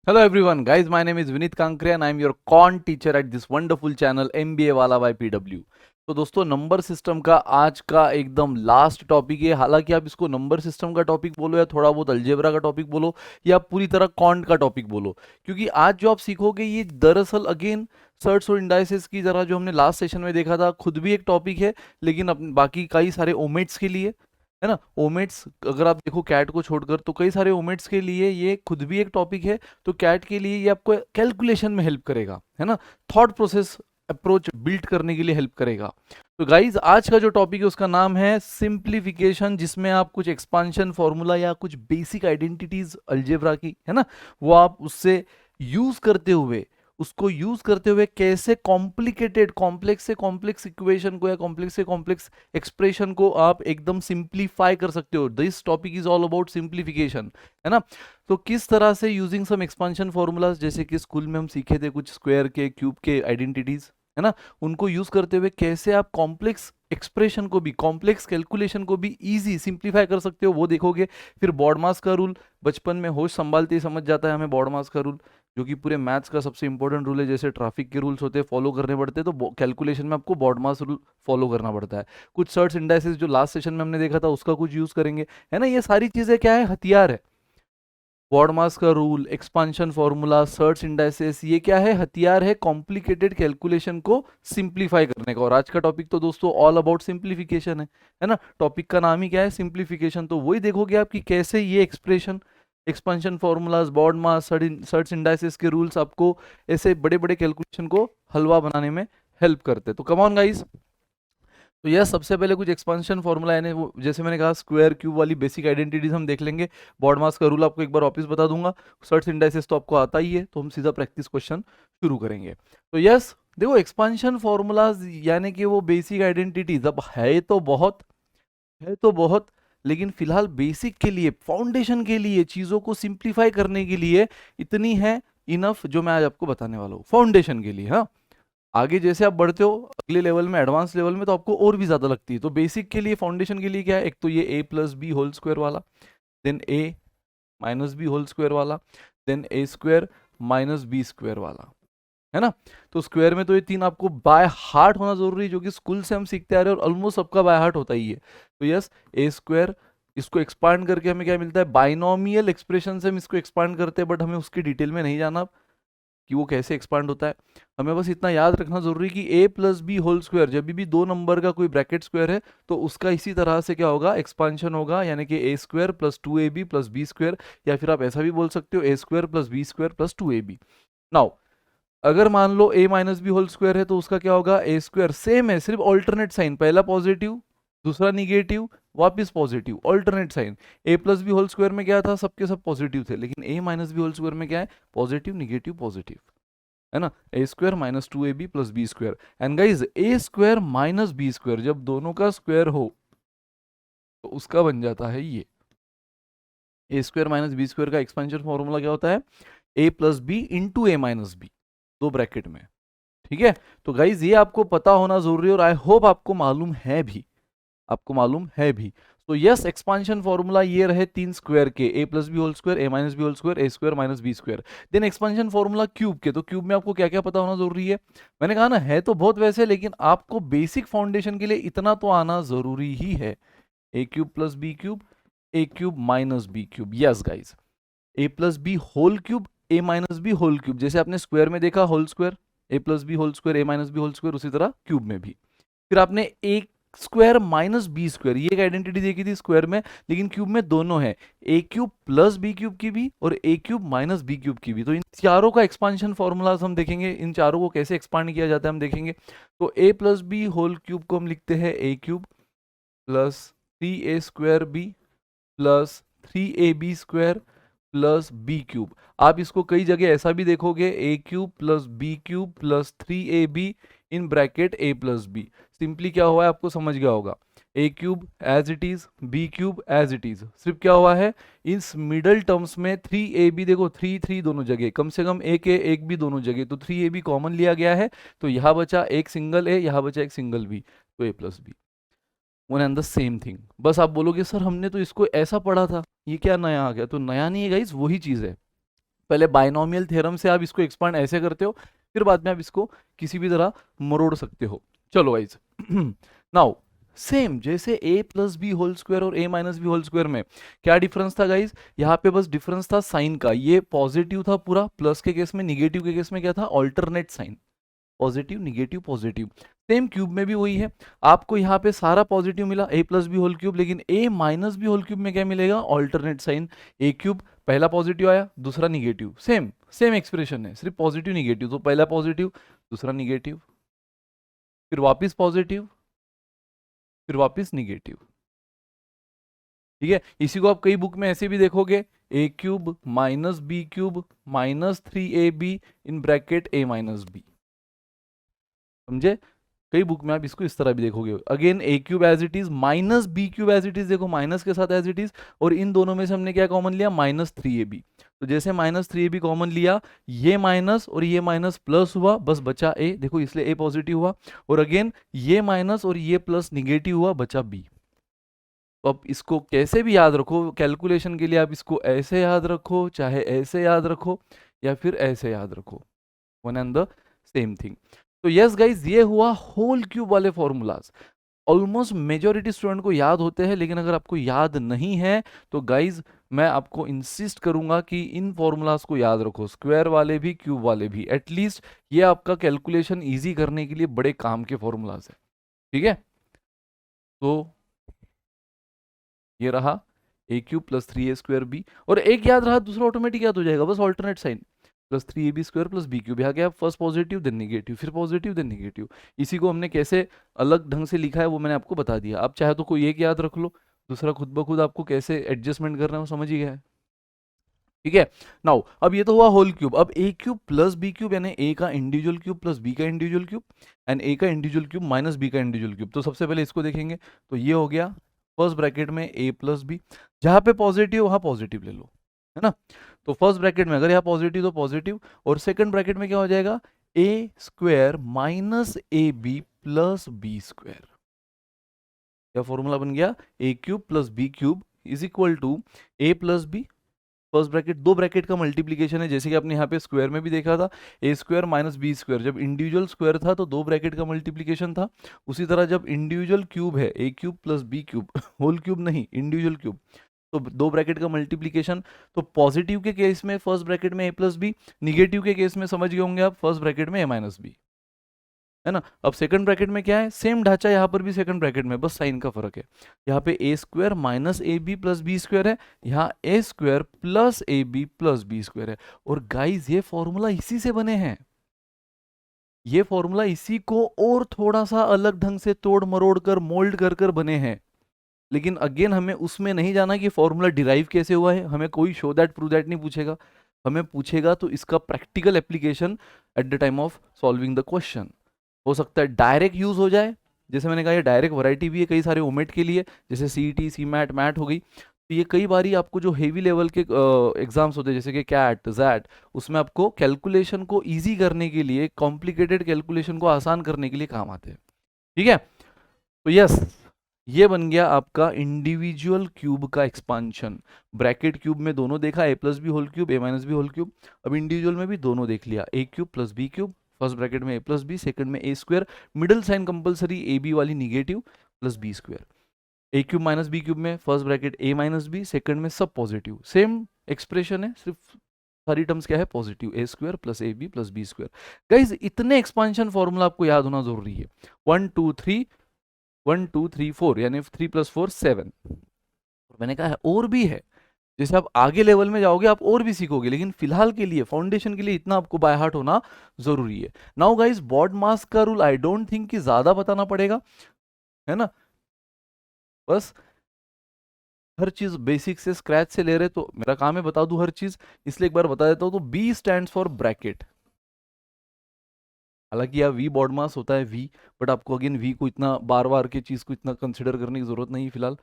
Hello everyone, guys. My name is Vinit Kankre and I am your con teacher at this wonderful channel MBA वाला by PW। तो दोस्तों number system का आज का एकदम last topic है। हालांकि आप इसको नंबर सिस्टम का टॉपिक बोलो या थोड़ा बहुत अलजेब्रा का टॉपिक बोलो या पूरी तरह कॉन्ट का टॉपिक बोलो, क्योंकि आज जो आप सीखोगे ये दरअसल अगेन सर्ट्स और इंडाइसेस की तरह जो हमने लास्ट सेशन में देखा था खुद भी एक टॉपिक है, लेकिन बाकी कई सारे ओमेट्स के लिए है ना। ओमेट्स अगर आप देखो कैट को छोड़कर तो कई सारे ओमेट्स के लिए ये खुद भी एक टॉपिक है। तो कैट के लिए ये आपको कैलकुलेशन में हेल्प करेगा, है ना, थॉट प्रोसेस अप्रोच बिल्ड करने के लिए हेल्प करेगा। तो गाइज आज का जो टॉपिक है उसका नाम है सिंप्लीफिकेशन, जिसमें आप कुछ एक्सपांशन फॉर्मूला या कुछ बेसिक आइडेंटिटीज अलजेब्रा की, है ना, वो आप उससे यूज करते हुए कैसे कॉम्प्लिकेटेड कॉम्प्लेक्स से कॉम्प्लेक्स इक्वेशन को या कॉम्प्लेक्स से कॉम्प्लेक्स एक्सप्रेशन को आप एकदम सिंप्लीफाई कर सकते हो। This topic is all about simplification, है ना। तो किस तरह से यूजिंग सम एक्सपांशन फॉर्मूलाज, जैसे कि स्कूल में हम सीखे थे कुछ स्क्वायर के क्यूब के आइडेंटिटीज, है ना, उनको यूज करते हुए कैसे आप कॉम्प्लेक्स एक्सप्रेशन को भी कॉम्प्लेक्स कैलकुलेशन को भी इजी सिंप्लीफाई कर सकते हो, वो देखोगे। फिर बॉडमास का रूल, बचपन में होश संभालते ही समझ जाता है हमें बॉडमास का रूल, जो कि पूरे मैथ्स का सबसे इंपॉर्टेंट रूल है। जैसे ट्रैफिक के रूल्स होते हैं फॉलो करने पड़ते हैं, तो कैलकुलेशन में आपको बॉडमास रूल फॉलो करना पड़ता है। कुछ सर्च इंडाइसेस जो लास्ट सेशन में हमने देखा था उसका कुछ यूज करेंगे, है ना। ये सारी चीजें क्या है, हथियार है। बॉडमास का rule, expansion formula, search indices, ये क्या है, हथियार है कॉम्प्लिकेटेड कैलकुलेशन को सिंप्लीफाई करने का। और आज का टॉपिक तो दोस्तों ऑल अबाउट सिंप्लीफिकेशन है ना। टॉपिक का नाम ही क्या है, सिंप्लीफिकेशन। तो वही देखोगे आप कि कैसे ये expression, expansion formulas, BODMAS, search indices के रूल्स आपको ऐसे बड़े बड़े कैलकुलेशन को हलवा बनाने में हेल्प करते हैं। तो कम ऑन गाइस। तो यह सबसे पहले कुछ एक्सपांशन फॉर्मूला यानी वो जैसे मैंने कहा स्क्वायर क्यूब वाली बेसिक आइडेंटिटीज हम देख लेंगे। बॉडमास का रूल आपको एक बार वापस बता दूंगा। सर्च इंडाइसेस तो आपको आता ही है, तो हम सीधा प्रैक्टिस क्वेश्चन शुरू करेंगे। तो यस देखो, एक्सपांशन फॉर्मूलाज यानी कि वो बेसिक आइडेंटिटीज अब है तो बहुत, लेकिन फिलहाल बेसिक के लिए, फाउंडेशन के लिए, चीजों को सिंप्लीफाई करने के लिए इतनी है इनफ, जो मैं आज आपको बताने वाला हूँ फाउंडेशन के लिए। हाँ, आगे जैसे आप बढ़ते हो अगले लेवल में, एडवांस लेवल में, तो आपको और भी ज्यादा लगती है। तो बेसिक के लिए, फाउंडेशन के लिए क्या है, एक तो ये ए प्लस बी होल स्क्वायर वाला, देन ए माइनस बी होल स्क्वायर वाला, देन ए स्क्वायर माइनस बी स्क्वायर वाला, है ना। तो स्क्वायर में तो ये तीन आपको बाय हार्ट होना जरूरी है, जो कि स्कूल से हम सीखते आ रहे हैं और ऑलमोस्ट सबका बाय हार्ट होता ही है। तो यस, ए स्क्वायर, इसको एक्सपांड करके हमें क्या मिलता है, बाइनोमियल एक्सप्रेशन से हम इसको एक्सपांड करते हैं, बट हमें उसकी डिटेल में नहीं जाना कि वो कैसे एक्सपांड होता है। हमें बस इतना याद रखना जरूरी कि ए प्लस बी होल स्क्वायर जब भी दो नंबर का कोई ब्रैकेट स्क्वायर है तो उसका इसी तरह से क्या होगा, एक्सपांशन होगा, यानी कि a square plus two a b plus b square, या फिर आप ऐसा भी बोल सकते हो a square plus b square plus two a b. Now अगर मान लो a minus b whole square है तो उसका क्या होगा, ए स्क्वायर सेम है, सिर्फ ऑल्टरनेट साइन, पहला पॉजिटिव दूसरा निगेटिव वापिस positive, alternate sign. a plus b whole square में क्या था, सबके सब पॉजिटिव थे, लेकिन a minus b whole square में क्या है, पॉजिटिव निगेटिव पॉजिटिव, है ना। A square minus two a b plus b square. And guys a square minus b square जब दोनों का स्क्वायर हो तो उसका बन जाता है ये ए स्क्वायर माइनस बी स्क्वायर का एक्सपेंशन फॉर्मूला क्या होता है, a plus b into A minus B, दो ब्रैकेट में। ठीक है, तो गाइज ये आपको पता होना जरूरी है और आई होप आपको मालूम है भी, आपको मालूम है भी। तो यस, एक्सपांशन फॉर्मूला ये रहे तीन स्क्वायर के, a plus b whole square, a minus b whole square, a square minus b square. Then expansion formula cube के, तो क्यूब में आपको क्या क्या पता होना जरूरी है, मैंने कहा ना है तो बहुत वैसे, लेकिन आपको बेसिक फाउंडेशन के लिए इतना तो आना जरूरी ही है। A cube plus b cube, a cube minus b cube. Yes guys, a plus b whole cube, a minus b whole cube, जैसे आपने स्क्वायर में देखा whole square, a plus b whole square, a minus b whole square, उसी तरह cube में भी। फिर आपने a square minus b square, ये एक आइडेंटिटी देखी थी स्क्वायर में, लेकिन क्यूब में दोनों है, a cube plus b cube की भी और a cube minus b cube की भी। तो इन चारों का एक्सपांशन फॉर्मूलाज हम देखेंगे, इन चारों को कैसे एक्सपांड किया जाता है हम देखेंगे। तो a plus b whole cube को हम लिखते हैं a cube plus three a square b plus three a b square plus b cube. आप इसको कई जगह ऐसा भी देखोगे, a cube plus b cube plus three a b in bracket a plus b. Simply क्या हुआ है आपको समझ गया होगा, a cube as it is, b cube as it is, सिर्फ क्या हुआ है इस मिडल टर्म्स में थ्री ए बी, देखो थ्री थ्री दोनों जगह, कम से कम एक ए एक भी दोनों जगह, तो थ्री ए बी कॉमन लिया गया है, तो यहाँ बचा एक सिंगल ए, यहाँ बचा एक सिंगल बी, तो a plus b, one and the same thing. बस आप बोलोगे सर हमने तो इसको ऐसा पढ़ा था, ये क्या नया आ गया, तो नया नहीं है गाइस, वही चीज है। पहले बाइनोमियल थ्योरम से आप इसको एक्सपांड ऐसे करते हो, फिर बाद में आप इसको किसी भी तरह मरोड़ सकते हो। चलो गाइस, नाउ सेम जैसे a plus b whole square और a minus b whole square में क्या डिफरेंस था गाइस, यहाँ पे बस डिफरेंस था साइन का, ये पॉजिटिव था पूरा, प्लस के केस में, निगेटिव के केस में क्या था, alternate sign, positive negative positive. Same cube में भी वही है, आपको यहाँ पे सारा पॉजिटिव मिला a plus b whole cube, लेकिन a minus b whole cube में क्या मिलेगा, ऑल्टरनेट साइन, a क्यूब, पहला पॉजिटिव आया दूसरा निगेटिव, सेम सेम एक्सप्रेशन है, सिर्फ पॉजिटिव निगेटिव, तो पहला पॉजिटिव दूसरा निगेटिव, फिर वापिस पॉजिटिव, फिर वापिस निगेटिव। ठीक है, इसी को आप कई बुक में ऐसे भी देखोगे, a cube minus b cube minus 3ab in bracket a minus b, समझे, कई बुक में आप इसको इस तरह भी देखोगे। Again a cube as it is minus b cube as it is, देखो माइनस के साथ एज इट इज, और इन दोनों में से हमने क्या कॉमन लिया, माइनस 3ab, तो जैसे माइनस 3ab कॉमन लिया, ये माइनस और ये माइनस प्लस हुआ, बस बचा a, देखो इसलिए a पॉजिटिव हुआ, और अगेन ये माइनस और ये प्लस निगेटिव हुआ, बचा b। तो अब इसको कैसे भी याद रखो, कैलकुलेशन के लिए आप इसको ऐसे याद रखो, चाहे ऐसे याद रखो, या फिर ऐसे याद रखो, one and the same thing. तो यस गाइज, ये हुआ होल क्यूब वाले फॉर्मूलाज, ऑलमोस्ट मेजोरिटी स्टूडेंट को याद होते हैं, लेकिन अगर आपको याद नहीं है तो गाइज मैं आपको इंसिस्ट करूंगा कि इन फॉर्मूलाज को याद रखो, स्क्वायर वाले भी क्यूब वाले भी, एटलीस्ट ये आपका कैलकुलेशन इजी करने के लिए बड़े काम के फॉर्मूलाज है। ठीक है, तो ये रहा a cube plus 3a square b, और एक याद रहा, दूसरा ऑटोमेटिक याद हो जाएगा, बस alternate sign, plus 3ab square plus b cube, यहाँ गया फर्स्ट पॉजिटिव देन निगेटिव, फिर पॉजिटिव देन निगेटिव। इसी को हमने कैसे अलग ढंग से लिखा है वो मैंने आपको बता दिया, आप चाहे तो कोई एक याद रख लो, दूसरा खुद ब खुद आपको कैसे एडजस्टमेंट करना है वो समझ ही गया है। ठीक है, नाउ अब ये तो हुआ होल क्यूब, अब a cube plus b cube, यानी a का इंडिविजुअल क्यूब प्लस b का इंडिविजुअल क्यूब, एंड a का इंडिविजुअल क्यूब माइनस b का इंडिविजुअल क्यूब। तो सबसे पहले इसको देखेंगे, तो ये हो गया फर्स्ट ब्रैकेट में a प्लस बी, जहां पे पॉजिटिव वहां पॉजिटिव ले लो, है ना, तो फर्स्ट ब्रैकेट में अगर यहाँ पॉजिटिव तो पॉजिटिव, और सेकंड ब्रैकेट में क्या हो जाएगा, a square minus a b plus b square, क्या फॉर्मूला बन गया, a cube plus b cube is equal to a plus b, first bracket दो ब्रैकेट का मल्टीप्लीकेशन है, जैसे कि आपने यहाँ पे स्क्वायर में भी देखा था, a square minus b square, जब इंडिविजुअल स्क्वायर था तो दो ब्रैकेट का मल्टीप्लीकेशन था, उसी तरह जब इंडिविजुअल क्यूब है, a cube plus b cube, whole cube नहीं इंडिविजुअल क्यूब, तो दो ब्रैकेट का मल्टीप्लीकेशन, तो पॉजिटिव के केस में फर्स्ट ब्रैकेट में ए प्लस बी, निगेटिव के केस में समझ गए होंगे आप, फर्स्ट ब्रैकेट में ए माइनस बी, है ना। अब सेकंड ब्रैकेट में क्या है, सेम ढांचा, यहाँ पर भी सेकंड ब्रैकेट में, बस साइन का फर्क है, यहाँ पे a square minus a b plus b square है, यहाँ a square plus a b plus b square है। और गाइज ये फॉर्मूला इसी से बने हैं, ये फॉर्मूला इसी को और थोड़ा सा अलग ढंग से तोड़ मरोड़ कर मोल्ड कर कर बने हैं, लेकिन अगेन हमें उसमें नहीं जाना कि फॉर्मूला डिराइव कैसे हुआ है, हमें कोई शो दैट प्रूव दैट नहीं पूछेगा, हमें पूछेगा तो इसका practical application at the time of solving the question. हो सकता है डायरेक्ट यूज हो जाए, जैसे मैंने कहा ये डायरेक्ट वैरायटी भी है कई सारे ओमेट के लिए, जैसे सीईटी सी मैट मैट हो गई, तो ये कई बारी आपको जो हेवी लेवल के एग्जाम्स होते हैं जैसे कि कैट जैट, उसमें आपको कैलकुलेशन को इजी करने के लिए, कॉम्प्लिकेटेड कैलकुलेशन को आसान करने के लिए काम आते हैं। ठीक है, तो यस ये बन गया आपका इंडिविजुअल क्यूब का एक्सपांशन, ब्रैकेट क्यूब में दोनों देखा, a plus b whole cube a minus b whole cube, अब इंडिविजुअल में भी दोनों देख लिया, a cube plus b cube, first bracket में ए प्लस बी, सेकंड में a square, middle sign compulsory a b वाली negative plus b square, a cube minus b cube में first bracket a minus b, second में सब positive, same expression है, सिर्फ सारी terms क्या है positive, a square plus a b plus b square. Guys इतने एक्सपांशन फॉर्मूला आपको याद होना जरूरी है, 1 2 3 1 2 3 4 यानी 3 + 4 7, और मैंने कहा है और भी है, जैसे आप आगे लेवल में जाओगे आप और भी सीखोगे, लेकिन फिलहाल के लिए फाउंडेशन के लिए इतना आपको बाय हार्ट होना जरूरी है। नाउ गाइस बॉड मास का रूल आई डोंट थिंक कि ज्यादा बताना पड़ेगा, है ना, बस हर चीज बेसिक से स्क्रैच से ले रहे तो मेरा काम है बता दूं हर चीज, इसलिए एक बार बता देता हूं। तो बी स्टैंड्स फॉर ब्रैकेट, हालांकि यह वी बॉड मास होता है वी, बट आपको अगेन वी को इतना बार बार की चीज को इतना कंसिडर करने की जरूरत नहीं फिलहाल,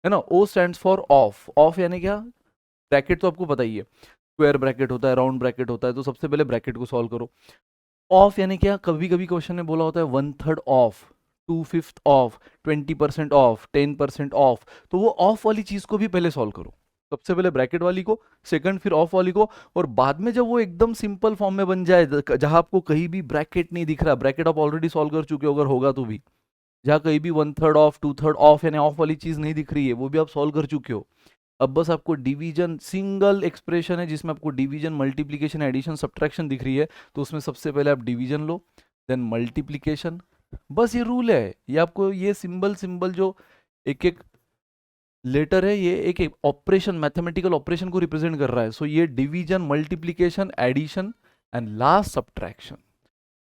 है ना। ओ स्टैंड्स फॉर ऑफ, ऑफ यानी क्या, ब्रैकेट तो आपको पता ही है, स्क्वायर ब्रैकेट होता है, राउंड ब्रैकेट होता है, तो सबसे पहले ब्रैकेट को सॉल्व करो। ऑफ यानी क्या, कभी कभी क्वेश्चन में बोला होता है 1/3 ऑफ, 2/5 ऑफ, 20% ऑफ, 10% ऑफ, तो वो ऑफ वाली चीज को भी पहले सॉल्व करो। सबसे पहले ब्रैकेट वाली को, सेकंड फिर ऑफ वाली को, और बाद में जब वो एकदम सिंपल फॉर्म में बन जाए जहां आपको कहीं भी ब्रैकेट नहीं दिख रहा, ब्रैकेट आप ऑलरेडी सॉल्व कर चुके हो अगर होगा तो भी, जहाँ कहीं भी 1/3 ऑफ 2/3 ऑफ यानी ऑफ वाली चीज नहीं दिख रही है वो भी आप सॉल्व कर चुके हो। अब बस आपको डिवीजन, सिंगल एक्सप्रेशन है जिसमें आपको डिवीजन, मल्टीप्लीकेशन, एडिशन, सब्ट्रैक्शन दिख रही है, तो उसमें सबसे पहले आप डिवीजन लो, देन मल्टीप्लीकेशन। बस ये रूल है, ये आपको ये सिंबल सिंबल जो एक एक लेटर है ये एक एक ऑपरेशन, मैथमेटिकल ऑपरेशन को रिप्रेजेंट कर रहा है। सो ये division, multiplication, addition and last subtraction.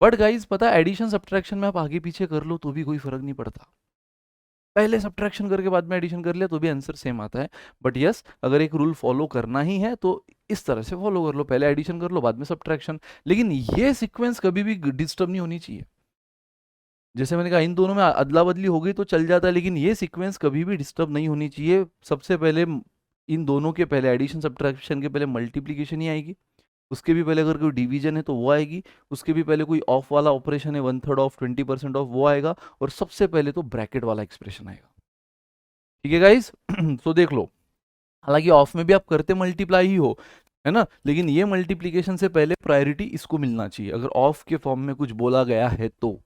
But guys पता है एडिशन सब्ट्रैक्शन में आप आगे पीछे कर लो तो भी कोई फर्क नहीं पड़ता, पहले सब्ट्रैक्शन करके बाद में एडिशन कर लिया तो भी आंसर सेम आता है। बट यस, अगर एक रूल फॉलो करना ही है तो इस तरह से फॉलो कर लो, पहले एडिशन कर लो बाद में सब्ट्रैक्शन। लेकिन ये सीक्वेंस कभी भी डिस्टर्ब नहीं होनी चाहिए। जैसे मैंने कहा इन दोनों में अदला बदली हो गई तो चल जाता है, लेकिन ये सीक्वेंस कभी भी डिस्टर्ब नहीं होनी चाहिए। सबसे पहले इन दोनों के पहले एडिशन सब्ट्रैक्शन के पहले मल्टीप्लीकेशन ही आएगी, उसके भी पहले अगर कोई डिवीजन है तो वो आएगी, उसके भी पहले कोई ऑफ वाला ऑपरेशन है 1/3 ऑफ 20% ऑफ वो आएगा, और सबसे पहले तो ब्रैकेट वाला एक्सप्रेशन आएगा। ठीक है गाइस तो देख लो, हालांकि ऑफ में भी आप करते मल्टीप्लाई ही हो, है ना, लेकिन ये मल्टीप्लीकेशन से पहले प्रायोरिटी इसको मिलना चाहिए अगर ऑफ के फॉर्म में कुछ बोला गया है तो।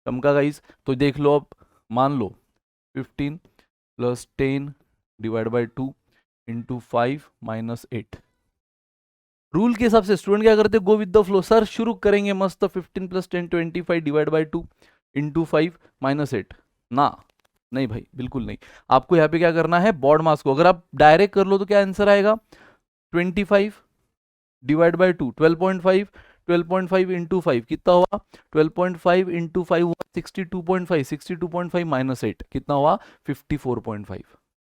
चमका गाइस, तो देख लो अब, मान लो 15 + 10 / 2 × 5 - 8। रूल के हिसाब से स्टूडेंट क्या करते, गो विद द फ्लो, सर शुरू करेंगे मस्त 15 + 10 25 / 2 × 5 - 8 ना, नहीं भाई बिल्कुल नहीं। आपको यहाँ पे क्या करना है, बॉड मास को अगर आप डायरेक्ट कर लो तो क्या आंसर आएगा, 25 / 2 12.5, 12.5 × 5 कितना हुआ, 12.5 × 5 हुआ 62.5, 62.5 - 8 कितना हुआ 54.5।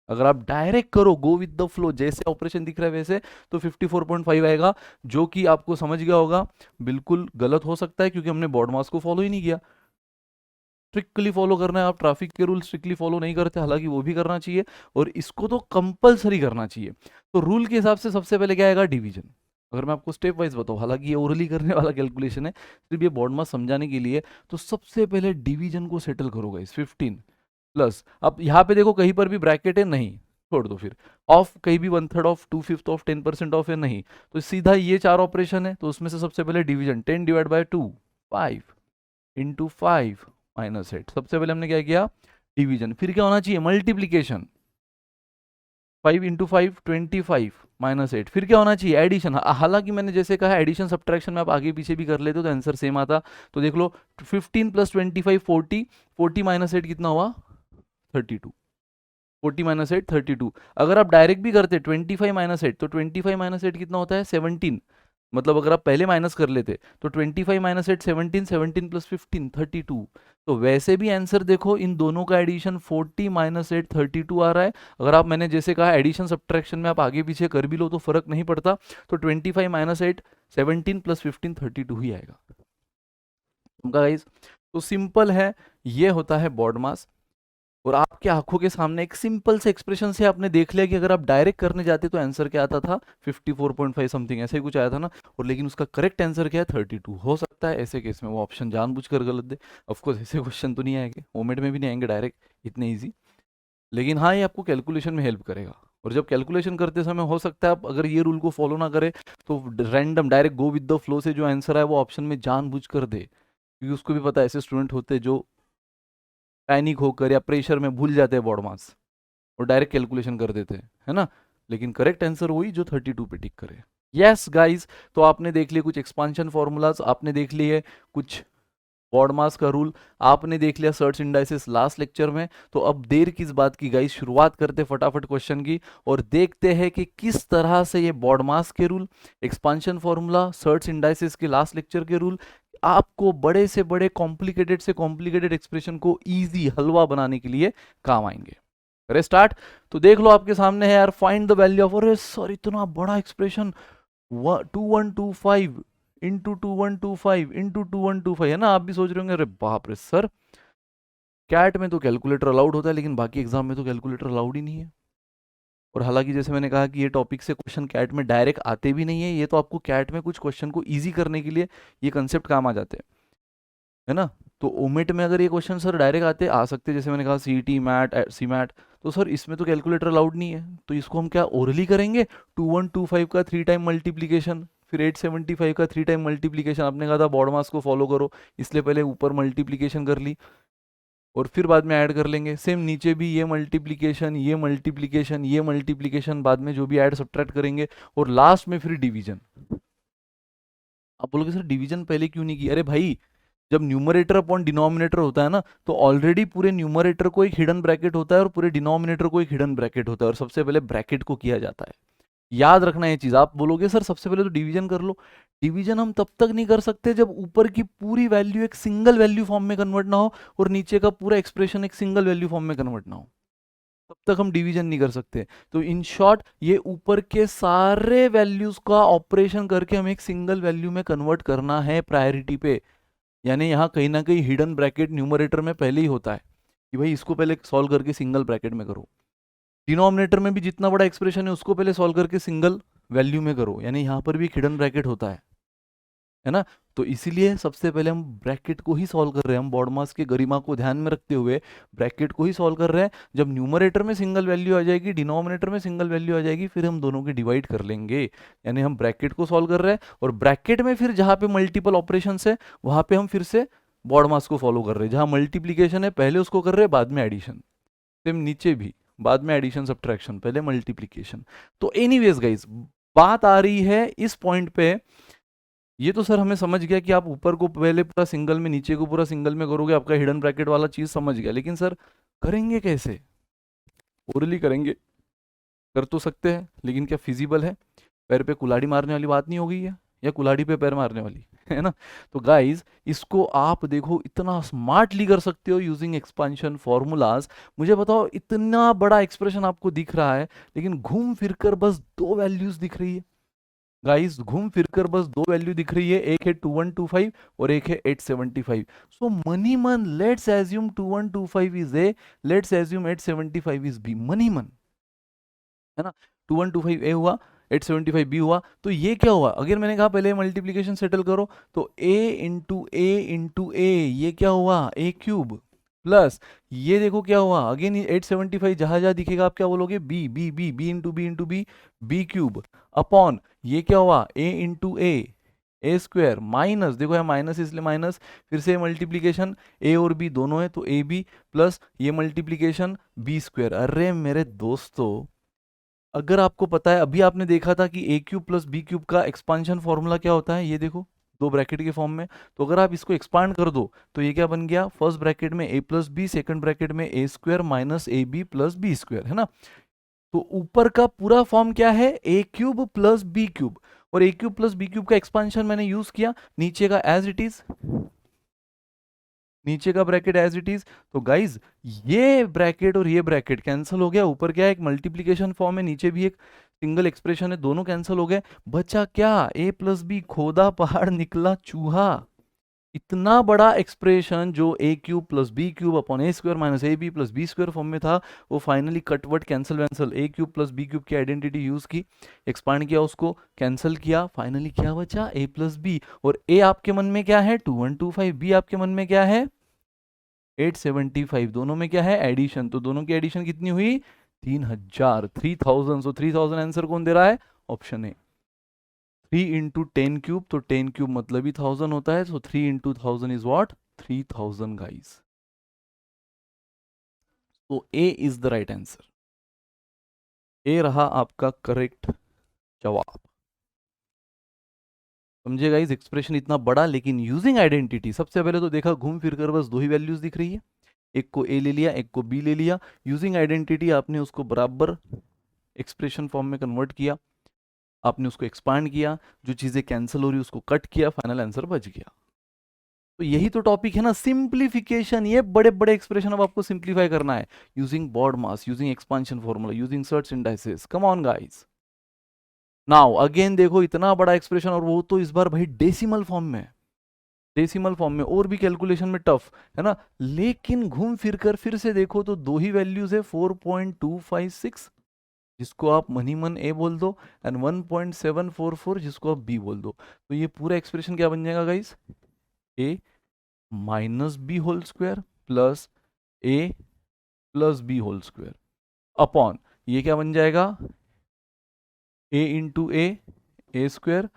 अगर आप डायरेक्ट करो गो विद द फ्लो, जैसे ऑपरेशन दिख रहा है वैसे, तो 54.5 आएगा, जो कि आपको समझ गया होगा बिल्कुल गलत हो सकता है क्योंकि हमने बॉड मास को फॉलो ही नहीं किया। स्ट्रिक्टली फॉलो करना है, आप ट्रैफिक के रूल स्ट्रिक्टली फॉलो नहीं करते, हालांकि वो भी करना चाहिए और इसको तो कंपलसरी करना चाहिए। तो रूल के हिसाब से सबसे पहले क्या आएगा, डिवीजन। अगर मैं आपको स्टेप वाइज बताऊं, हालांकि ये ओरली करने वाला कैलकुलेशन है, सिर्फ ये बॉड मास समझाने के लिए, तो सबसे पहले डिवीजन को सेटल करोगा इस 15 प्लस, अब यहाँ पे देखो कहीं पर भी ब्रैकेट है नहीं, छोड़ दो फिर, ऑफ कहीं भी 1/3 ऑफ 2/5 ऑफ 10% ऑफ है नहीं, तो सीधा ये 4 ऑपरेशन है, तो उसमें से सबसे पहले डिवीजन 10 / 2 5 × 5 - 8। सबसे पहले हमने क्या किया, डिवीजन, फिर क्या होना चाहिए, मल्टीप्लीकेशन 5 × 5 25 - 8, फिर क्या होना चाहिए, एडिशन। हालांकि मैंने जैसे कहा एडिशन सब्ट्रैक्शन में आप आगे पीछे भी कर लेते हो तो आंसर सेम आता। तो देख लो 15 + 25 40, 40 - 8 कितना हुआ 32, 40 - 8 32। अगर आप डायरेक्ट भी करते 25 - 8, तो 25 - 8 कितना होता है 17, मतलब अगर आप पहले माइनस कर लेते तो 25 - 8 17, 17 + 15 32। तो वैसे भी आंसर देखो इन दोनों का एडिशन 40 - 8 32 आ रहा है। अगर आप, मैंने जैसे कहा एडिशन सब्ट्रैक्शन में आप आगे पीछे कर भी लो तो फर्क नहीं पड़ता, तो 25 - 8 17 + 15 32 ही आएगा। गाइस तो सिंपल है, ये होता है बॉड मास। और आपके आंखों के सामने एक सिंपल से एक्सप्रेशन से आपने देख लिया कि अगर आप डायरेक्ट करने जाते तो आंसर क्या आता था 54.5 समथिंग ऐसे ही कुछ आया था ना, और लेकिन उसका करेक्ट आंसर क्या है 32। हो सकता है ऐसे केस में वो ऑप्शन जानबूझकर गलत दे, ऑफकोर्स ऐसे क्वेश्चन तो नहीं आएंगे, ओमेट में भी नहीं आएंगे डायरेक्ट इतने ईजी, लेकिन हाँ ये आपको कैलकुलेशन में हेल्प करेगा। और जब कैलकुलेशन करते समय हो सकता है आप अगर ये रूल को फॉलो ना करें तो random direct go with the flow से जो आंसर है वो ऑप्शन में जानबूझ कर दे, क्योंकि उसको भी पता है ऐसे स्टूडेंट होते हैं जो पैनिक होकर या प्रेशर में भूल जाते हैं बॉड मास और डायरेक्ट कैलकुलेशन कर देते हैं, है ना, लेकिन करेक्ट आंसर वही जो 32 पे टिक करे। यस गाइस, तो आपने देख लिया कुछ एक्सपांशन फॉर्मूलाज, आपने देख लिए कुछ बॉड मास का रूल, आपने देख लिया सर्च इंडाइसिस लास्ट लेक्चर में। तो अब देर किस बात की गाइस, शुरुआत करते फटाफट क्वेश्चन की और देखते हैं कि किस तरह से ये बॉड मास के rule, expansion formula, search indices के लास्ट लेक्चर के रूल आपको बड़े से बड़े कॉम्प्लिकेटेड से कॉम्प्लिकेटेड एक्सप्रेशन को इजी हलवा बनाने के लिए काम आएंगे। करें स्टार्ट। तो देख लो आपके सामने है यार, फाइंड द वैल्यू ऑफ, अरे सर इतना बड़ा एक्सप्रेशन 2125 इंटू 2125 इंटू 2125 है ना, आप भी सोच रहे होंगे अरे बाप रे सर कैट में तो कैलकुलेटर अलाउड होता है लेकिन बाकी एग्जाम में तो कैलकुलेटर अलाउड ही नहीं है। और हालांकि जैसे मैंने कहा कि ये टॉपिक से क्वेश्चन कैट में डायरेक्ट आते भी नहीं है, ये तो आपको कैट में कुछ क्वेश्चन को ईजी करने के लिए ये कंसेप्ट काम आ जाते हैं। है ना। तो ओमेट में अगर ये क्वेश्चन सर डायरेक्ट आ सकते, जैसे मैंने कहा सीईटी मैट सी मैट, तो सर इसमें तो कैलकुलेटर अलाउड नहीं है, तो इसको हम क्या ओरली करेंगे। 2125 का 3 टाइम मल्टीप्लीकेशन, फिर 875 का 3 टाइम मल्टीप्लीकेशन, आपने कहा था बॉड मास को फॉलो करो, इसलिए पहले ऊपर मल्टीप्लीकेशन कर ली और फिर बाद में ऐड कर लेंगे। सेम नीचे भी ये मल्टीप्लीकेशन, ये मल्टीप्लीकेशन, ये मल्टीप्लीकेशन, बाद में जो भी ऐड सब्ट्रैक्ट करेंगे, और लास्ट में फिर डिवीजन। आप बोलोगे सर डिवीजन पहले क्यों नहीं की? अरे भाई, जब न्यूमरेटर अपॉन डिनोमिनेटर होता है ना, तो ऑलरेडी पूरे न्यूमरेटर को एक हिडन ब्रैकेट होता है और पूरे डिनोमिनेटर को एक हिडन ब्रैकेट होता है, और सबसे पहले ब्रैकेट को किया जाता है। याद रखना ये चीज। आप बोलोगे सर सबसे पहले तो डिवीजन कर लो। डिवीजन हम तब तक नहीं कर सकते जब ऊपर की पूरी वैल्यू एक सिंगल वैल्यू फॉर्म में कन्वर्ट ना हो और नीचे का पूरा एक्सप्रेशन एक सिंगल वैल्यू फॉर्म में कन्वर्ट ना हो, तब तक हम डिवीजन नहीं कर सकते। तो इन शॉर्ट ये ऊपर के सारे वैल्यूज का ऑपरेशन करके हमें एक सिंगल वैल्यू में कन्वर्ट करना है प्रायोरिटी पे। यानी यहाँ कहीं ना कहीं हिडन ब्रैकेट न्यूमरेटर में पहले ही होता है कि भाई इसको पहले सॉल्व करके सिंगल ब्रैकेट में करो। डिनोमिनेटर में भी जितना बड़ा एक्सप्रेशन है उसको पहले सॉल्व करके सिंगल वैल्यू में करो, यानी यहाँ पर भी एक हिडन ब्रैकेट होता है ना। तो इसीलिए सबसे पहले हम ब्रैकेट को ही सॉल्व कर रहे हैं, हम बॉड मास के गरिमा को ध्यान में रखते हुए ब्रैकेट को ही सॉल्व कर रहे हैं। जब न्यूमरेटर में सिंगल वैल्यू आ जाएगी, डिनोमिनेटर में सिंगल वैल्यू आ जाएगी, फिर हम दोनों की डिवाइड कर लेंगे। यानी हम ब्रैकेट को सॉल्व कर रहे हैं और ब्रैकेट में फिर जहाँ पे मल्टीपल ऑपरेशन है वहाँ पे हम फिर से बॉड मास को फॉलो कर रहे हैं। जहाँ मल्टीप्लीकेशन है पहले उसको कर रहे हैं, बाद में एडिशन। सेम नीचे भी बाद में एडिशन सब्ट्रैक्शन, पहले मल्टीप्लीकेशन। तो एनीवेज गाइस, बात आ रही है इस पॉइंट पे, ये तो सर हमें समझ गया कि आप ऊपर को पहले पूरा सिंगल में, नीचे को पूरा सिंगल में करोगे, आपका हिडन ब्रैकेट वाला चीज समझ गया, लेकिन सर करेंगे कैसे? ओरली करेंगे, कर तो सकते हैं, लेकिन क्या फिजिबल है? पैर पे कुल्हाड़ी मारने वाली बात नहीं हो गई है, या कुल्हाड़ी पे पैर मारने वाली है ना। तो गाइस इसको आप देखो इतना स्मार्टली कर सकते हो यूजिंग एक्सपांशन फॉर्मूलाज। मुझे बताओ, इतना बड़ा एक्सप्रेशन आपको दिख रहा है, लेकिन घूम फिरकर बस दो वैल्यूज दिख रही है। गाइस घूम फिरकर बस दो वैल्यू दिख रही है, एक है 2125 और एक है 875। सो मनी मन, let's assume 2125 is a, let's assume 875 is b. मनी मन, है ना। 2125 ए हुआ, 875 बी हुआ, तो ये क्या हुआ? अगर मैंने कहा पहले मल्टीप्लीकेशन सेटल करो, तो a इंटू ए, ये क्या हुआ? ए क्यूब प्लस ये देखो क्या हुआ, अगेन 875 जहां जहां दिखेगा आप क्या बोलोगे? B b b b into b into b, b cube upon ये क्या हुआ? ए स्क्वायर माइनस, देखो यहाँ माइनस इसलिए माइनस, फिर से मल्टीप्लीकेशन ए और बी दोनों है तो ए बी प्लस ये मल्टीप्लीकेशन बी स्क्वायर। अरे मेरे दोस्तों, अगर आपको पता है, अभी आपने देखा था कि ए क्यूब प्लस बी क्यूब का एक्सपांशन फॉर्मूला क्या होता है, ये देखो दो ब्रैकेट के फॉर्म में। तो अगर आप इसको एक्सपांड कर दो तो ये क्या बन गया? फर्स्ट ब्रैकेट में a plus b, second bracket में a square minus a b plus b square, है ना। तो ऊपर का पूरा फॉर्म क्या है? A cube plus b cube, और a cube plus b cube का एक्सपांशन मैंने यूज किया, नीचे का एज इट इज, नीचे का ब्रैकेट एज इट इज। तो गाइज ये ब्रैकेट और ये ब्रैकेट कैंसिल हो गया, ऊपर क्या है? एक मल्टीप्लीकेशन फॉर्म है, नीचे भी एक सिंगल एक्सप्रेशन है, दोनों कैंसिल हो गए। बचा क्या? ए प्लस बी, खोदा पहाड़ निकला चूहा। इतना बड़ा एक्सप्रेशन जो a cube plus b cube upon a square minus a b plus b square form में था, वो फाइनली कटवर्ड कैंसिल वैंसल, a cube plus b cube की आइडेंटिटी यूज की, एक्सपांड किया, उसको कैंसिल किया, फाइनली क्या बचा? A plus b. और ए आपके मन में क्या है? 2125, बी आपके मन में क्या है? 875। दोनों में क्या है? एडिशन। तो दोनों की एडिशन कितनी हुई? 3000, 3000। सो 3000 आंसर कौन दे रहा है? Option A. 3 इंटू 10 क्यूब, तो 10 क्यूब मतलब ही 1000 होता है, सो 3 इंटू 1000 इज वॉट? 3000 गाइस। तो ए इज द राइट आंसर, ए रहा आपका करेक्ट जवाब। समझे गाइस? एक्सप्रेशन इतना बड़ा, लेकिन यूजिंग आइडेंटिटी। सबसे पहले तो देखा घूम फिर कर बस दो ही वैल्यूज दिख रही है, एक को ए ले लिया, एक को बी ले लिया। यूजिंग आइडेंटिटी आपने उसको बराबर एक्सप्रेशन फॉर्म में कन्वर्ट किया, आपने उसको एक्सपांड किया, जो चीजें कैंसिल हो रही उसको कट किया, फाइनल आंसर बच गया। तो यही तो टॉपिक है ना, सिंप्लीफिकेशन। ये बड़े बड़े एक्सप्रेशन अब आपको सिंप्लीफाई करना है using BODMAS, using expansion formula, using surds indices. Come on guys. Now again देखो इतना बड़ा एक्सप्रेशन, और वो तो इस बार भाई डेसिमल फॉर्म में, डेसिमल फॉर्म में, और भी कैलकुलेशन में टफ है ना। लेकिन घूम फिर कर फिर से देखो तो दो ही वैल्यूज है, 4.256 जिसको आप मनी मन ए बोल दो, एंड 1.744 जिसको आप बी बोल दो। तो ये पूरा एक्सप्रेशन क्या बन जाएगा guys? A minus b whole square plus a plus b whole square upon ये क्या बन जाएगा, a into a square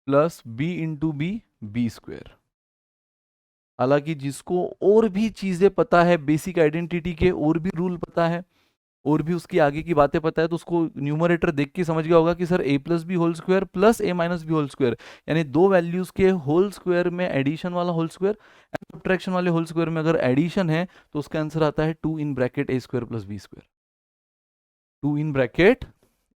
plus b into b square. हालांकि जिसको और भी चीजें पता है, बेसिक आइडेंटिटी के और भी रूल पता है, और भी उसकी आगे की बातें पता है, तो उसको न्यूमरेटर देख के समझ गया होगा कि sir a plus b whole square plus a minus b whole square, यानी दो वैल्यूज के होल स्क्वायर में एडिशन वाला होल स्क्वायर एंड सब्ट्रैक्शन वाले होल स्क्वायर में अगर एडिशन है तो उसका आंसर आता है 2 in bracket a square plus b square, 2 in bracket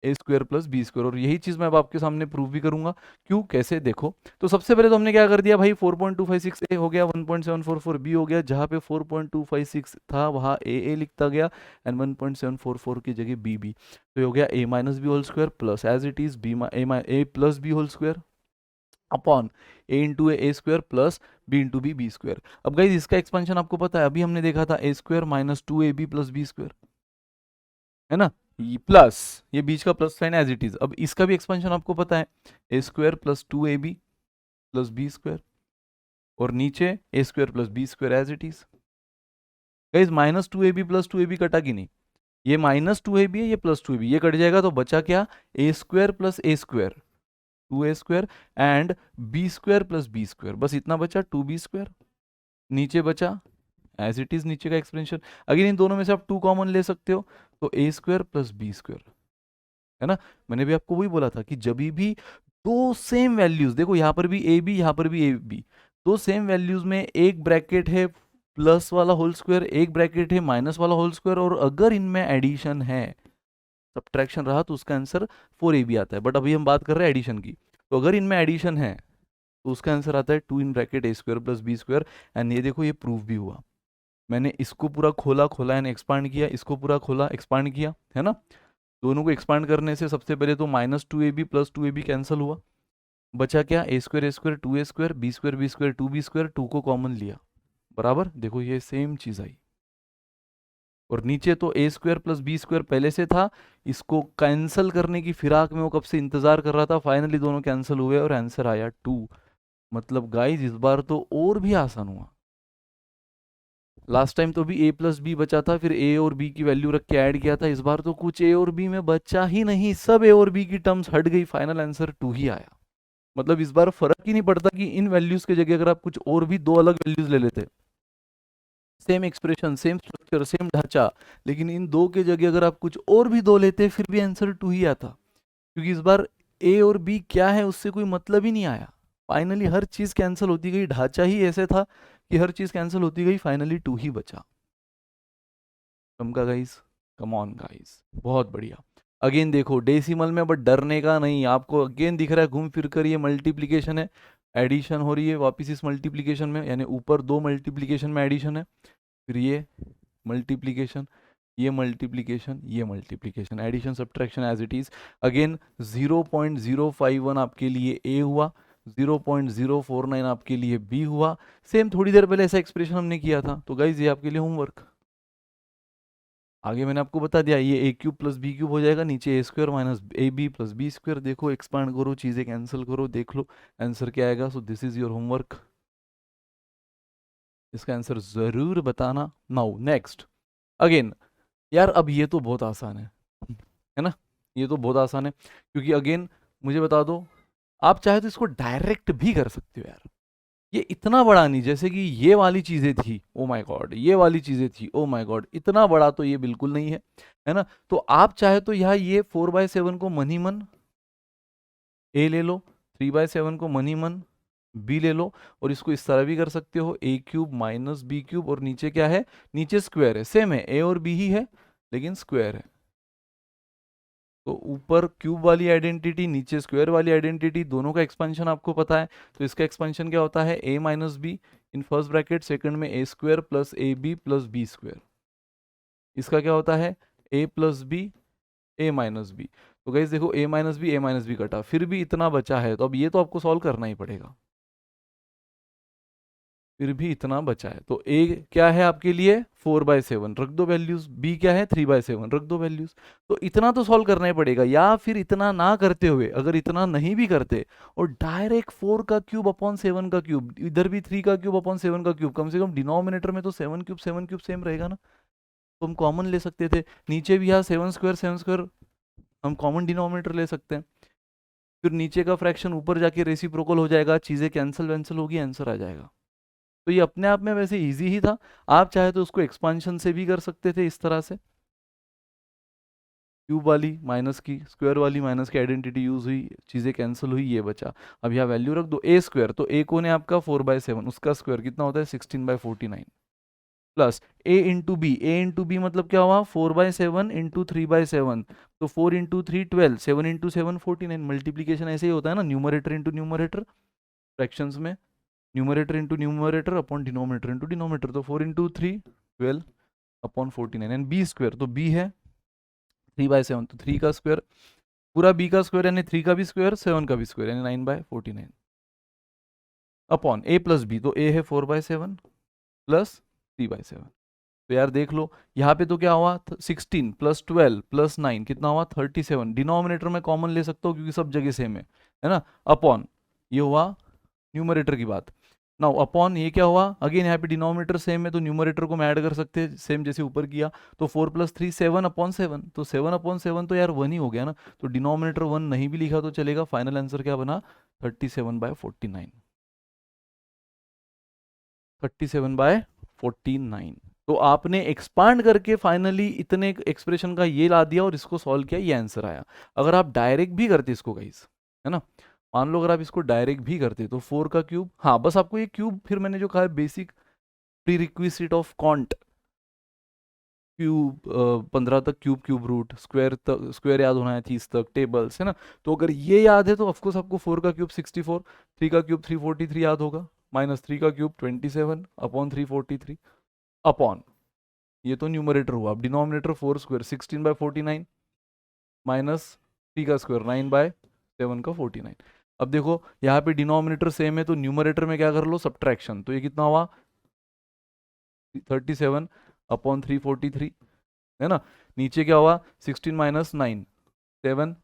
a square plus b square. और यही चीज मैं अब आपके सामने प्रूव भी करूंगा। क्यों, कैसे, देखो। तो सबसे पहले तो हमने क्या कर दिया भाई, 4.256 ए हो गया, 1.744 बी हो गया, जहां पे 4.256 था वहां ए लिखता गया एंड 1.744 की जगह बी बी। तो ये हो गया a minus b whole square plus as it is b a plus b whole square upon a into a square plus b into b square. अब गाइज इसका एक्सपेंशन आपको पता है, अभी हमने देखा था a square minus 2ab plus b square, है ना, ये प्लस, ये बीच का plus sign as it is. अब इसका भी एक्सपेंशन आपको पता है, a square plus 2ab plus b square और नीचे a square plus b square as it is. Guys minus 2ab plus 2ab कटा कि नहीं, ये माइनस 2ab है, ये प्लस 2ab, ये कट जाएगा तो बचा क्या, a square plus a square 2a square and b square plus b square, बस इतना बचा 2b स्क्वायर। नीचे बचा एज इट इज नीचे का एक्सपेंशन। अगर इन दोनों में से आप 2 कॉमन ले सकते हो तो ए स्क्वायर प्लस बी स्क्वायर, है ना। मैंने भी आपको वही बोला था कि जब भी दो सेम वैल्यूज, देखो यहां पर भी ए बी, यहां पर भी ए बी, दो सेम वैल्यूज में एक ब्रैकेट है प्लस वाला होल स्क्वायर, एक ब्रैकेट है माइनस वाला होल स्क्वायर, और अगर इनमें एडिशन है, सब्ट्रैक्शन रहा तो उसका आंसर 4ab आता है। बट अभी हम बात कर रहे हैं एडिशन की, तो अगर इनमें एडिशन है तो उसका आंसर आता है 2 in bracket a square plus b square. And ये देखो ये प्रूफ भी हुआ, मैंने इसको पूरा खोला खोला एंड एक्सपांड किया, इसको पूरा खोला एक्सपांड किया, है ना। दोनों को एक्सपांड करने से सबसे पहले तो minus 2ab plus 2ab cancel हुआ, बचा क्या, a square 2a square b square 2b square, 2 को कॉमन लिया, बराबर। देखो ये सेम चीज आई, और नीचे तो ए स्क्वायर प्लस बी स्क्वायर पहले से था, इसको कैंसिल करने की फिराक में वो कब से इंतजार कर रहा था, फाइनली दोनों कैंसिल हुए और आंसर आया 2। मतलब गाइज इस बार तो और भी आसान हुआ। लास्ट टाइम तो भी ए प्लस बी बचा था, फिर ए और बी की वैल्यू रख के ऐड किया था, इस बार तो कुछ ए और बी में बचा ही नहीं, सब ए और बी की टर्म्स हट गई, फाइनल आंसर 2 ही आया। मतलब इस बार फर्क ही नहीं पड़ता कि इन वैल्यूज की जगह अगर आप कुछ और भी दो अलग वैल्यूज ले लेते, same expression same structure same ढांचा, लेकिन इन दो के जगह अगर आप कुछ और भी दो लेते फिर भी आंसर 2 ही आता, क्योंकि इस बार ए और बी क्या है उससे कोई मतलब ही नहीं आया। फाइनली हर चीज कैंसिल होती गई, ढांचा ही ऐसे था कि हर चीज कैंसिल होती गई, फाइनली 2 ही बचा। समझा गाइस, कम ऑन गाइस, बहुत बढ़िया। अगेन देखो डेसिमल में, बट डरने का नहीं, आपको अगेन दिख रहा है घूम फिर कर ये मल्टीप्लीकेशन है, एडिशन हो रही है वापस इस मल्टीप्लीकेशन में, यानी ऊपर दो मल्टीप्लीकेशन में एडिशन है, फिर ये मल्टीप्लीकेशन, ये मल्टीप्लीकेशन, ये multiplication, addition subtraction as it is. Again 0.051 आपके लिए ए हुआ, 0.049 आपके लिए बी हुआ। सेम थोड़ी देर पहले ऐसा एक्सप्रेशन हमने किया था, तो गाइज ये आपके लिए होमवर्क। आगे मैंने आपको बता दिया, ये a cube plus b cube हो जाएगा, नीचे a square minus a b plus b square. देखो एक्सपांड करो, चीजें कैंसिल करो, देख लो आंसर क्या आएगा। So this is your homework, इसका आंसर जरूर बताना। नाउ नेक्स्ट, अगेन यार अब ये तो बहुत आसान है ना, ये तो बहुत आसान है, क्योंकि अगेन मुझे बता दो, आप चाहे तो इसको डायरेक्ट भी कर सकते हो यार, ये इतना बड़ा नहीं, जैसे कि ये वाली चीजें थी ओ माय गॉड, ये वाली चीजें थी ओ माय गॉड, इतना बड़ा तो ये बिल्कुल नहीं है ना। तो आप चाहे तो यहाँ ये 4/7 को मन ही मन ए ले लो, 3/7 को मन ही मन बी ले लो, और इसको इस तरह भी कर सकते हो, ए क्यूब माइनस बी क्यूब, और नीचे क्या है, नीचे स्क्वायर है, सेम है, ए और बी ही है लेकिन स्क्वायर है। तो ऊपर क्यूब वाली आइडेंटिटी, नीचे स्क्वायर वाली आइडेंटिटी, दोनों का एक्सपेंशन आपको पता है। तो इसका एक्सपेंशन क्या होता है, a minus b in first bracket, second में a square plus a b plus b square. इसका क्या होता है, a plus b a minus b. तो गाइस देखो ए माइनस बी कटा, फिर भी इतना बचा है, तो अब ये तो आपको सॉल्व करना ही पड़ेगा, फिर भी इतना बचा है, तो ए क्या है आपके लिए 4/7, रख दो वैल्यूज, बी क्या है 3/7, रख दो वैल्यूज। तो इतना तो सॉल्व करना ही पड़ेगा, या फिर इतना ना करते हुए, अगर इतना नहीं भी करते और डायरेक्ट 4 का क्यूब अपॉन 7 का क्यूब, इधर भी 3 का क्यूब अपॉन 7 का क्यूब, कम से कम डिनोमिनेटर में तो 7 क्यूब सेम रहेगा ना, तो हम कॉमन ले सकते थे। नीचे भी यहाँ 7 स्क्वायर हम कॉमन डिनोमिनेटर ले सकते हैं, फिर नीचे का फ्रैक्शन ऊपर जाके रेसिप्रोकल हो जाएगा, चीजें कैंसिल वैंसिल होगी, आंसर आ जाएगा। तो ये अपने आप में वैसे इजी ही था, आप चाहे तो उसको एक्सपांशन से भी कर सकते थे इस तरह से, क्यूब वाली माइनस की, स्क्वायर वाली माइनस की आइडेंटिटी यूज हुई, चीजें कैंसिल हुई, ये बचा। अब यहाँ वैल्यू रख दो, ए स्क्वायर, तो ए कौन है आपका 4/7, उसका स्क्वायर कितना होता है 16/49, प्लस ए इंटू बी मतलब क्या हुआ 4/7 इंटू 3/7, तो 4 इंटू 3 12, 7 इंटू 7 49, मल्टीप्लीकेशन ऐसे ही होता है ना, न्यूमरेटर इंटू न्यूमरेटर फ्रैक्शंस में, numerator into numerator upon denominator into denominator, तो 4 into 3 12 upon 49, and b square, तो बी है 3/7, तो 3 का स्क्वायर, पूरा बी का स्क्वायर यानी 3 का भी स्क्वायर 7 का भी स्क्वायर यानी 9/49 अपॉन ए प्लस बी, तो ए है 4/7 प्लस 3/7। तो यार देख लो यहाँ पे तो क्या हुआ 16 प्लस 12 प्लस 9 कितना हुआ 37, डिनोमिनेटर में कॉमन ले सकता हूँ क्योंकि सब जगह सेम है ना, अपॉन ये हुआ न्यूमरेटर की बात। नाउ अपॉन ये क्या हुआ, अगेन यहाँ पे डिनोमिनेटर सेम है तो न्यूमरेटर को मैं ऐड कर सकते हैं सेम जैसे ऊपर किया, तो 4 + 3 7/7, तो 7/7 तो यार 1 ही हो गया ना, तो डिनोमिनेटर 1 नहीं भी लिखा तो चलेगा, फाइनल आंसर क्या बना 37/49, 37/49। तो आपने एक्सपांड करके फाइनली इतने एक्सप्रेशन का ये ला दिया और इसको सॉल्व किया, ये आंसर आया। अगर आप डायरेक्ट भी करते इसको गाइस, है ना, मान लो अगर आप इसको डायरेक्ट भी करते तो 4 का क्यूब, हाँ बस आपको ये क्यूब, फिर मैंने जो कहा basic pre requisite of can't, cube 15 तक क्यूब रूट, स्क्वायर तक स्क्वायर याद होना है 30 तक, टेबल्स है ना, तो अगर ये याद है तो ऑफकोर्स आपको 4 का क्यूब 64, 3 का क्यूब 343 याद होगा, माइनस 3 का क्यूब 27 अपॉन 343 अपॉन, ये तो न्यूमरेटर हुआ, अब डिनोमिनेटर 4 स्क्वायर 16/49 माइनस 3 का स्क्वायर 9/7 का 49। अब देखो यहाँ पे डिनोमिनेटर सेम है तो न्यूमरेटर में क्या कर लो सब्ट्रैक्शन, तो ये कितना हुआ 37 अपॉन 343, है ना, नीचे क्या हुआ 16 माइनस 9 7,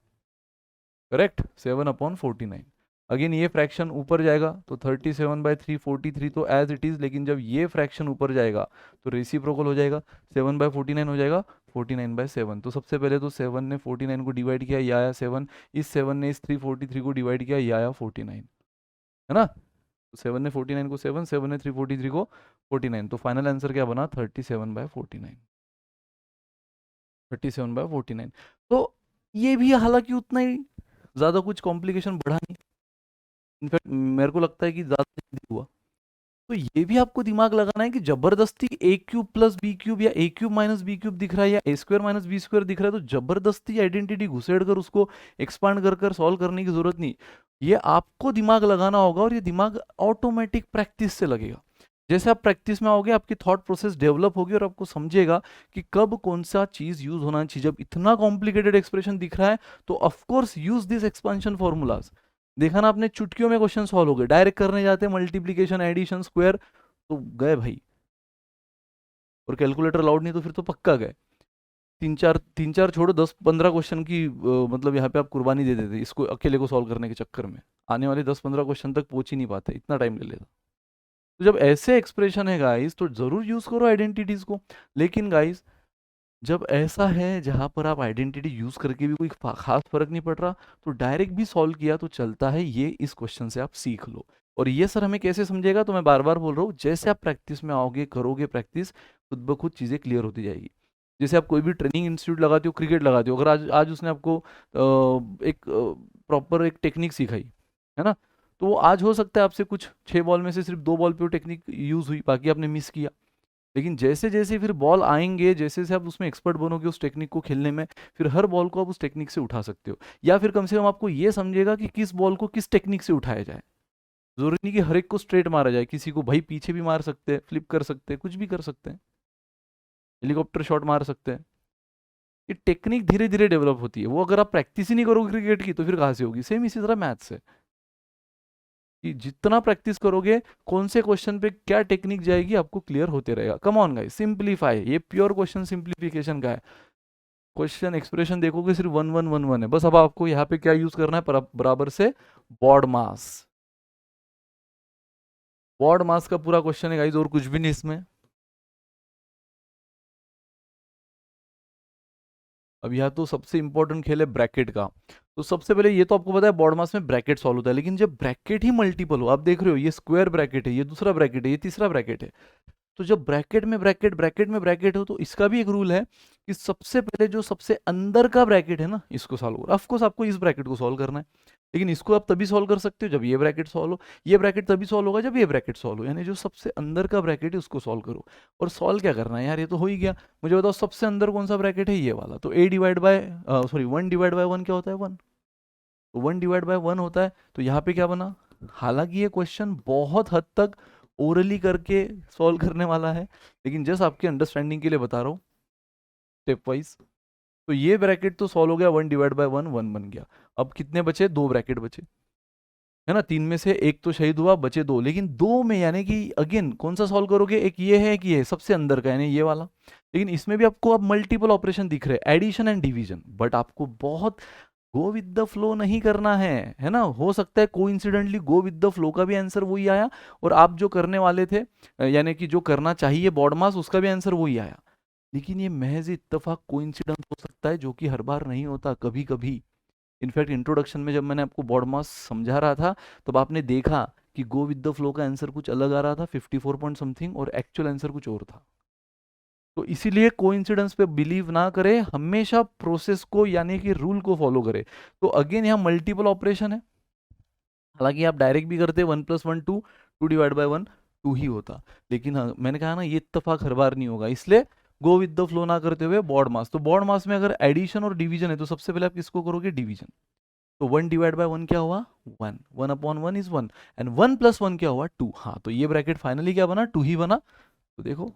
करेक्ट 7/49। अगेन ये फ्रैक्शन ऊपर जाएगा तो 37/343 तो एज इट इज, लेकिन जब ये फ्रैक्शन ऊपर जाएगा तो रेसिप्रोकल हो जाएगा, 7/49 हो जाएगा 49/7, तो सबसे पहले तो 7 ने 49 को डिवाइड किया, ये आया 7, इस 7 ने इस 343 को डिवाइड किया, ये आया 49, है ना, तो 7 ने 49 को 7, 7 ने 343 को 49, तो फाइनल आंसर क्या बना 37/49, 37/49। तो ये भी हालांकि उतना ही ज़्यादा कुछ कॉम्प्लिकेशन बढ़ा नहीं, इनफैक्ट मेरे को लगता है कि ज़्यादा नहीं हुआ। तो ये भी आपको दिमाग लगाना है कि जबरदस्ती ए क्यूब प्लस बी क्यूब या ए क्यूब माइनस बी क्यूब दिख रहा है या ए स्क्वायर माइनस बी स्क्वायर दिख रहा है, तो जबरदस्ती आइडेंटिटी घुसेड़ कर उसको एक्सपांड कर कर सॉल्व करने की जरूरत नहीं, ये आपको दिमाग लगाना होगा और ये दिमाग ऑटोमेटिक प्रैक्टिस से लगेगा। जैसे आप प्रैक्टिस में आओगे आपकी थॉट प्रोसेस डेवलप होगी और आपको समझेगा कि कब कौन सा चीज यूज होना चाहिए। जब इतना कॉम्प्लिकेटेड एक्सप्रेशन दिख रहा है तो of course use this expansion formulas. देखा ना आपने, चुटकियों में क्वेश्चन सॉल्व हो गए, डायरेक्ट करने जाते मल्टीप्लीकेशन एडिशन स्क्वायर तो गए भाई, और कैलकुलेटर अलाउड नहीं तो फिर तो पक्का गए। तीन चार छोड़ो 10-15 क्वेश्चन की मतलब यहाँ पे आप कुर्बानी दे देते इसको अकेले को सॉल्व करने के चक्कर में, आने वाले 10-15 क्वेश्चन तक पहुंच ही नहीं पाते, इतना टाइम ले लेता। तो जब ऐसे एक्सप्रेशन है गाइस तो जरूर यूज करो आइडेंटिटीज को, लेकिन गाइस जब ऐसा है जहां पर आप आइडेंटिटी यूज करके भी कोई खास फर्क नहीं पड़ रहा तो डायरेक्ट भी सॉल्व किया तो चलता है, ये इस क्वेश्चन से आप सीख लो। और ये सर हमें कैसे समझेगा, तो मैं बार बार बोल रहा हूँ जैसे आप प्रैक्टिस में आओगे करोगे प्रैक्टिस, खुद ब खुद चीज़ें क्लियर होती जाएगी। जैसे आप कोई भी ट्रेनिंग इंस्टीट्यूट लगाते हो, क्रिकेट लगाते हो, अगर आज आज उसने आपको एक प्रॉपर एक टेक्निक सिखाई, है ना, तो वो आज हो सकता है आपसे कुछ 6 बॉल में से सिर्फ 2 बॉल पे वो टेक्निक यूज हुई, बाकी आपने मिस किया। लेकिन जैसे जैसे फिर बॉल आएंगे, जैसे जैसे आप उसमें एक्सपर्ट बनोगे उस टेक्निक को खेलने में, फिर हर बॉल को आप उस टेक्निक से उठा सकते हो, या फिर कम से कम आपको ये समझेगा कि किस बॉल को किस टेक्निक से उठाया जाए। जरूरी नहीं कि हर एक को स्ट्रेट मारा जाए, किसी को भाई पीछे भी मार सकते हैं, फ्लिप कर सकते हैं, कुछ भी कर सकते हैं, हेलीकॉप्टर शॉट मार सकते हैं। ये टेक्निक धीरे धीरे डेवलप होती है, वो अगर आप प्रैक्टिस ही नहीं करोगे क्रिकेट की तो फिर कहाँ से होगी। सेम इसी तरह मैथ्स है, कि जितना प्रैक्टिस करोगे कौन से क्वेश्चन पे क्या टेक्निक जाएगी आपको क्लियर होते रहेगा। कम ऑन गाइस, सिंप्लीफाई, ये प्योर क्वेश्चन सिंप्लीफिकेशन का है। क्वेश्चन एक्सप्रेशन देखोगे सिर्फ 1111 है, बस अब आपको यहाँ पे क्या यूज करना है, बराबर से बॉड मास। बॉड मास का पूरा क्वेश्चन है गाइस, और कुछ भी नहीं इसमें। अब यहाँ तो सबसे इंपॉर्टेंट खेल है ब्रैकेट का। तो सबसे पहले ये तो आपको पता है बॉड मास में ब्रैकेट सॉल्व होता है, लेकिन जब ब्रैकेट ही मल्टीपल हो, आप देख रहे हो ये स्क्वायर ब्रैकेट है, ये दूसरा ब्रैकेट है, ये तीसरा ब्रैकेट है, तो जब ब्रैकेट में ब्रैकेट ब्रैकेट में ब्रैकेट हो, तो इसका भी एक रूल है कि सबसे पहले जो सबसे अंदर का ब्रैकेट है ना, इसको सॉल्व करो। ऑफकोर्स आपको इस ब्रैकेट को सॉल्व करना है, लेकिन इसको आप तभी सॉल्व कर सकते हो जब ये ब्रैकेट सॉल्व हो, ये ब्रैकेट तभी सॉल्व होगा जब ये ब्रैकेट सॉल्व हो, यानी जो सबसे अंदर का ब्रैकेट है उसको सॉल्व करो। और सॉल्व क्या करना है यार, ये तो हो ही गया। मुझे बताओ सबसे अंदर कौन सा ब्रैकेट है, ये वाला। तो a divide by sorry 1 divide bye 1 क्या होता है, 1। तो 1 डिवाइड बाय 1 होता है, तो यहाँ पे क्या बना। हालांकि ये क्वेश्चन बहुत हद तक ओरली करके सॉल्व करने वाला है, लेकिन जस्ट आपके अंडरस्टैंडिंग के लिए बता रहा हूँ स्टेप वाइज। तो ये ब्रैकेट तो सॉल्व हो गया, 1 डिवाइड बाय 1 1 बन गया। अब कितने बचे, दो ब्रैकेट बचे, है ना। तीन में से एक तो शहीद हुआ, बचे दो, लेकिन दो में यानी कि अगेन कौन सा सॉल्व करोगे, एक ये है, एक ये है, सबसे अंदर का यानी ये वाला। लेकिन इसमें भी आपको अब मल्टीपल ऑपरेशन दिख रहे हैं, एडिशन एंड डिवीजन, बट आपको बहुत गो विद द फ्लो नहीं करना है ना। हो सकता है coincidentally go with the flow का भी आंसर वही आया, और आप जो करने वाले थे यानी कि जो करना चाहिए बॉड मास, उसका भी आंसर वही आया। लेकिन ये महज इत्तेफाक कोइंसिडेंस हो सकता है, जो कि हर बार नहीं होता, कभी कभी। इनफैक्ट इंट्रोडक्शन में जब मैंने आपको बॉड मास समझा रहा था, तब आपने देखा कि गो विद द फ्लो का आंसर कुछ अलग आ रहा था, 54 पॉइंट समथिंग, और एक्चुअल आंसर कुछ और था। तो इसीलिए कोइंसिडेंस पे बिलीव ना करे, हमेशा प्रोसेस को यानी कि रूल को फॉलो करे। तो अगेन यहाँ मल्टीपल ऑपरेशन है, हालांकि आप डायरेक्ट भी करते 1 + 1 2, 2 डिवाइड बाय 1 2 ही होता, लेकिन हाँ, मैंने कहा ना ये इत्तेफाक हर बार नहीं होगा, इसलिए गो विद द फ्लो ना करते हुए बॉड मास। तो बॉड मास में अगर एडिशन और डिवीजन है, तो सबसे पहले आप किसको करोगे, डिवीजन। तो 1 डिवाइड बाय 1 क्या हुआ, 1, 1 अपॉन 1 इज 1, एंड 1 + 1 क्या हुआ, 2। हाँ, तो ये ब्रैकेट फाइनली क्या बना, 2 ही बना। तो देखो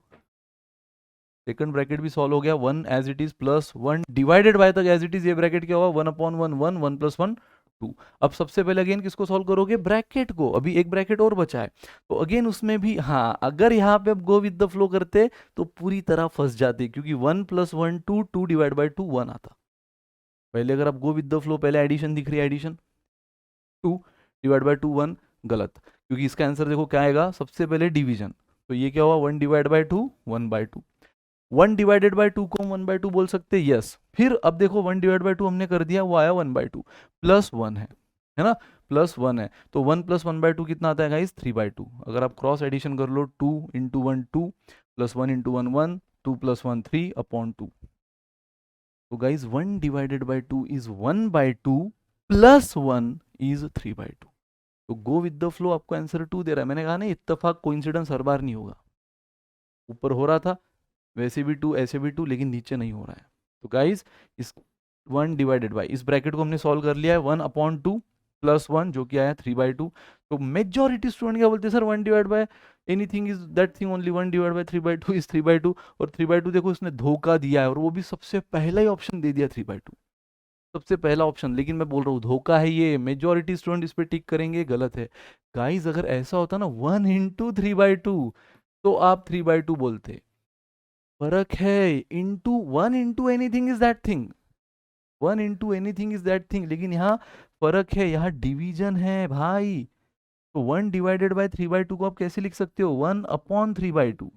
सेकंड ब्रैकेट भी सॉल्व हो गया, 1 as it is plus 1 divided by तक एज इट इज, ये ब्रैकेट क्या हुआ, 1 अपॉन 1 1, 1 + 1 2। अब सबसे पहले अगेन किसको सॉल्व करोगे, ब्रैकेट को। अभी एक ब्रैकेट और बचा है, तो अगेन उसमें भी हाँ, अगर यहाँ पे अब गो विद द फ्लो करते तो पूरी तरह फंस जाते, क्योंकि 1 + 1 2, 2 डिवाइड बाय 2 1 आता। पहले अगर आप गो विद द फ्लो, पहले एडिशन दिख रही है, एडिशन 2 डिवाइड बाय 2 1, गलत, क्योंकि इसका आंसर देखो क्या आएगा, सबसे पहले डिवीजन। तो ये क्या हुआ, 1 divide by 2 1 by 2। 1 divided by 2 को 1 बाय 2 बोल सकते हैं, यस। फिर अब देखो 1 डिवाइड बाय 2 हमने कर दिया, वो आया 1 बाय 2, प्लस 1 है ना, प्लस 1 है। तो 1 + 1 बाय 2 कितना आता है गाइस, 3 बाय 2। अगर आप क्रॉस एडिशन कर लो, 2 × 1 2, प्लस 1 × 1 1, 2 + 1 3 अपॉन 2। तो guys 1 divided by 2 is 1 by 2, plus 1 is 3 by 2। तो गो विद द फ्लो आपको आंसर 2 दे रहा है। मैंने कहा ना इत्तेफाक कोइंसिडेंस हर बार नहीं होगा, ऊपर हो रहा था वैसे भी 2 ऐसे भी 2, लेकिन नीचे नहीं हो रहा है। तो गाइस इस 1 डिवाइडेड बाय, इस ब्रैकेट को हमने सॉल्व कर लिया है, 1 अपॉन 2 प्लस 1 जो कि आया 3 बाय 2। तो मेजॉरिटी स्टूडेंट क्या बोलते हैं, sir 1 divide by anything is that thing only, 1 divide by 3 by 2 is 3 by 2। और 3 बाय 2 देखो इसने धोखा दिया है, और वो भी सबसे पहला ही ऑप्शन दे दिया 3 बाय 2, सबसे पहला ऑप्शन। लेकिन मैं बोल रहा हूँ धोखा है ये, मेजॉरिटी स्टूडेंट इस पे टिक करेंगे, गलत है। गाइस अगर ऐसा होता ना 1 × 3 बाय 2, तो आप 3 बाय 2 बोलते। फर्क है, into 1 × anything is that thing, 1 × anything is that thing, लेकिन यहाँ फर्क है, यहाँ डिवीजन है भाई। तो 1 डिवाइडेड बाय 3 बाय 2 को आप कैसे लिख सकते हो, 1 upon 3 by 2।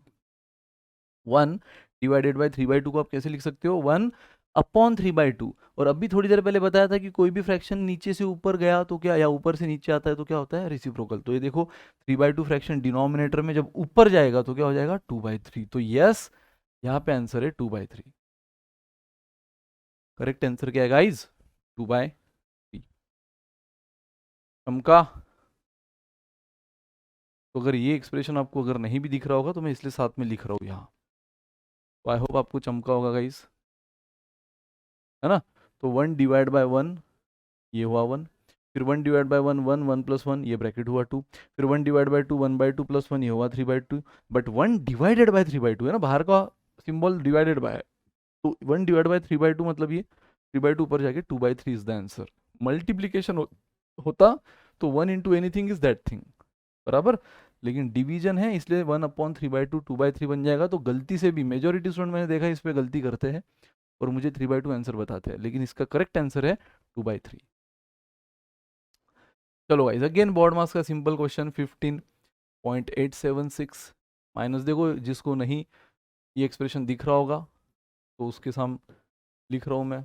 1 divided by 3 by 2 को आप कैसे लिख सकते हो, 1 अपॉन 3 बाय 2। और अभी थोड़ी देर पहले बताया था कि कोई भी फ्रैक्शन नीचे से ऊपर गया तो क्या, या ऊपर से नीचे आता है तो क्या होता है, रेसिप्रोकल। तो ये देखो 3 बाय 2 फ्रैक्शन डिनोमिनेटर में जब ऊपर जाएगा तो क्या हो जाएगा, 2/3। तो यस, यहाँ पे आंसर है 2/3। करेक्ट आंसर क्या है गाइज, 2/3। चमका। तो अगर ये एक्सप्रेशन आपको अगर नहीं भी दिख रहा होगा, तो मैं इसलिए साथ में लिख रहा हूँ यहाँ। तो आई होप आपको चमका होगा गाइज, है ना। तो 1 डिवाइड बाय 1 ये हुआ 1, फिर 1 डिवाइड बाय 1 1, 1 + 1 ये ब्रैकेट हुआ 2, फिर 1 डिवाइड बाय 2 1 बाय 2 प्लस 1 ये हुआ 3 by 2। But 1 divided by 3 by 2 है ना, बाहर का सिंबल डिवाइडेड बाय है, तो 1 डिवाइड बाय 3 बाय 2 मतलब ये 3 बाय 2 ऊपर जाके 2/3 इज द आंसर। मल्टीप्लीकेशन होता तो 1 into anything is that thing, बराबर। लेकिन डिवीजन है इसलिए 1/3/2 2/3 बन जाएगा। तो गलती से भी मेजोरिटी स्टूडेंट मैंने देखा इस पे गलती करते हैं और मुझे 3/2 आंसर बताते हैं, लेकिन इसका करेक्ट आंसर है 2/3। चलो गाइस, अगेन बोर्ड मार्क्स का सिंपल क्वेश्चन 15.876 माइनस, देखो जिसको नहीं ये एक्सप्रेशन दिख रहा होगा तो उसके सामने लिख रहा हूं मैं।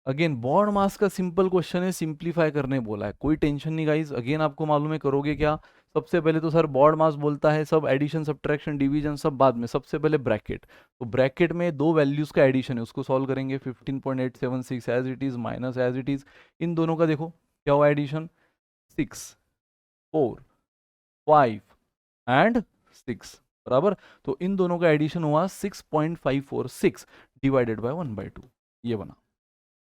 अगेन बोर्ड मास का सिंपल क्वेश्चन है, सिंप्लीफाई करने बोला है, कोई टेंशन नहीं गाइस। अगेन आपको मालूम है करोगे क्या, सबसे पहले तो सर बोर्ड मास बोलता है सब एडिशन सब्ट्रैक्शन डिवीजन सब बाद में, सबसे पहले ब्रैकेट। तो ब्रैकेट में दो वैल्यूज का एडिशन है, उसको सॉल्व करेंगे। 15.876 as it is minus as it is, इन दोनों का देखो क्या हुआ एडिशन, 6 4 5 एंड 6, बराबर। तो इन दोनों का एडिशन हुआ 6.546 डिवाइडेड बाय 1/2, ये बना।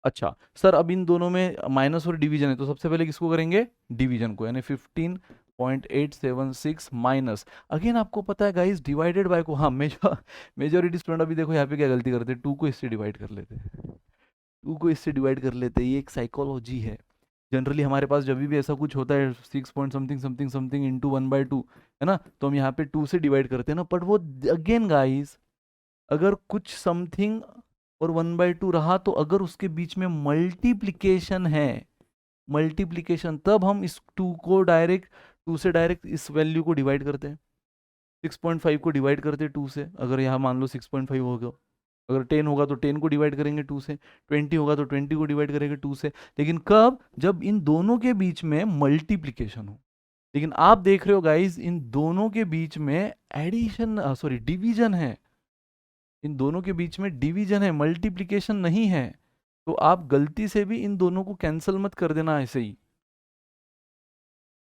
अच्छा सर, अब इन दोनों में माइनस और डिवीजन है, तो सबसे पहले किसको करेंगे, डिवीजन को, यानी 15.876 माइनस। अगेन आपको पता है गाइस डिवाइडेड बाय को, हाँ मेजोरिटी स्टूडेंट अभी देखो यहाँ पे क्या गलती करते हैं, 2 को इससे डिवाइड कर लेते हैं, 2 को इससे डिवाइड कर लेते हैं। ये एक साइकोलॉजी है। जनरली हमारे पास जब भी ऐसा कुछ होता है 6 point something something something into 1/2 है ना, तो हम यहाँ पे 2 से डिवाइड करते हैं ना। बट वो अगेन गाइस, अगर कुछ समथिंग और 1/2 रहा तो अगर उसके बीच में मल्टीप्लिकेशन है, मल्टीप्लिकेशन, तब हम इस 2 को डायरेक्ट 2 से डायरेक्ट इस वैल्यू को डिवाइड करते हैं। 6.5 को डिवाइड करते हैं 2 से, अगर यहाँ मान लो 6.5 होगा, अगर 10 होगा तो 10 को डिवाइड करेंगे 2 से, 20 होगा तो 20 को डिवाइड करेंगे 2 से। लेकिन कब, जब इन दोनों के बीच में मल्टीप्लिकेशन हो। लेकिन आप देख रहे हो गाइज इन दोनों के बीच में एडिशन सॉरी डिवीजन है, इन दोनों के बीच में डिवीजन है, मल्टीप्लिकेशन नहीं है। तो आप गलती से भी इन दोनों को कैंसिल मत कर देना ऐसे ही,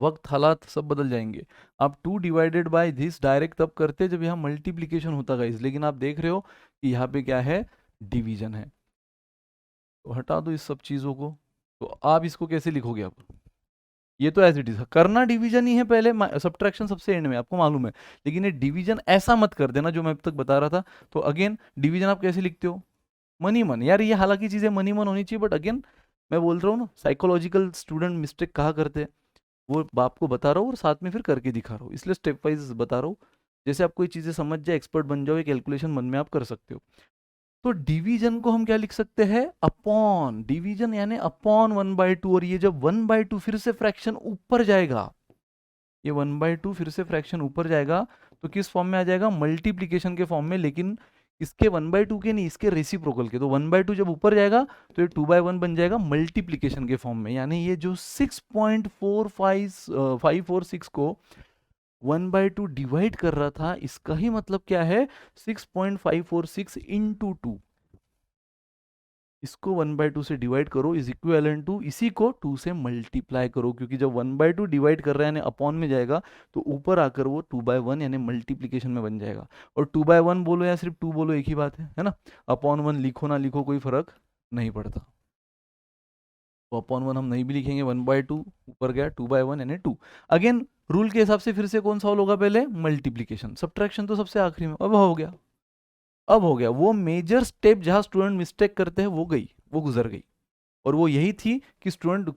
वक्त हालात सब बदल जाएंगे। आप 2 डिवाइडेड बाय दिस डायरेक्ट तब करते जब यहाँ मल्टीप्लिकेशन होता गाइस, लेकिन आप देख रहे हो कि यहाँ पे क्या है, डिवीजन है। तो हटा दो इस सब चीजों को। तो आप इसको कैसे लिखोगे, आप ये तो एज इट इज करना, डिवीजन ही है पहले, सब्ट्रैक्शन सबसे एंड में, आपको मालूम है। लेकिन ये डिवीजन ऐसा मत कर देना जो मैं अब तक बता रहा था। तो अगेन डिवीजन आप कैसे लिखते हो, मनी मन, यार ये हालांकि चीजें मनी मन होनी चाहिए, बट अगेन मैं बोल रहा हूँ ना, साइकोलॉजिकल स्टूडेंट मिस्टेक कहा करते हैं, वो बाप को बता रहा हूँ और साथ में फिर करके दिखा रहा हूँ, इसलिए स्टेप वाइज बता रहा हूँ। जैसे आप कोई चीजें समझ जाए, एक्सपर्ट बन जाओ, एक कैलकुलेशन मन में आप कर सकते हो। तो डिवीजन को हम क्या लिख सकते हैं, अपॉन, डिवीजन यानी अपॉन 1/2। और ये जब 1/2 फिर से फ्रैक्शन ऊपर जाएगा, ये 1/2 फिर से फ्रैक्शन ऊपर जाएगा, तो किस फॉर्म में आ जाएगा, मल्टीप्लीकेशन के फॉर्म में। लेकिन इसके 1/2 के नहीं, इसके रेसिप्रोकल के। तो 1/2 जब ऊपर जाएगा तो ये 2/1 बन जाएगा मल्टीप्लीकेशन के फॉर्म में। यानी ये जो 6.4546 को 1/2 डिवाइड कर रहा था, इसका ही मतलब क्या है, 6.546 इंटू 2, इसको 1/2 से डिवाइड करो इज इक्विवेलेंट टू इसी को 2 से मल्टीप्लाई करो, क्योंकि जब 1/2 डिवाइड कर रहा है यानी अपॉन में जाएगा, तो ऊपर आकर वो 2/1 यानी मल्टीप्लीकेशन में बन जाएगा। और 2/1 बोलो या सिर्फ 2 बोलो एक ही बात है ना। अपॉन 1 लिखो ना लिखो कोई फर्क नहीं पड़ता। तो अपॉन 1 हम नहीं भी लिखेंगे, 1/2 ऊपर गया, 2/1 यानी 2। अगेन रूल के हिसाब से फिर से कौन सा होगा, पहले मल्टीप्लीकेशन, सब्ट्रैक्शन तो सबसे आखिरी में। अब हो गया, अब हो गया वो मेजर स्टेप जहां स्टूडेंट मिस्टेक करते हैं, वो गई, वो गुजर गई। और वो यही थी कि स्टूडेंट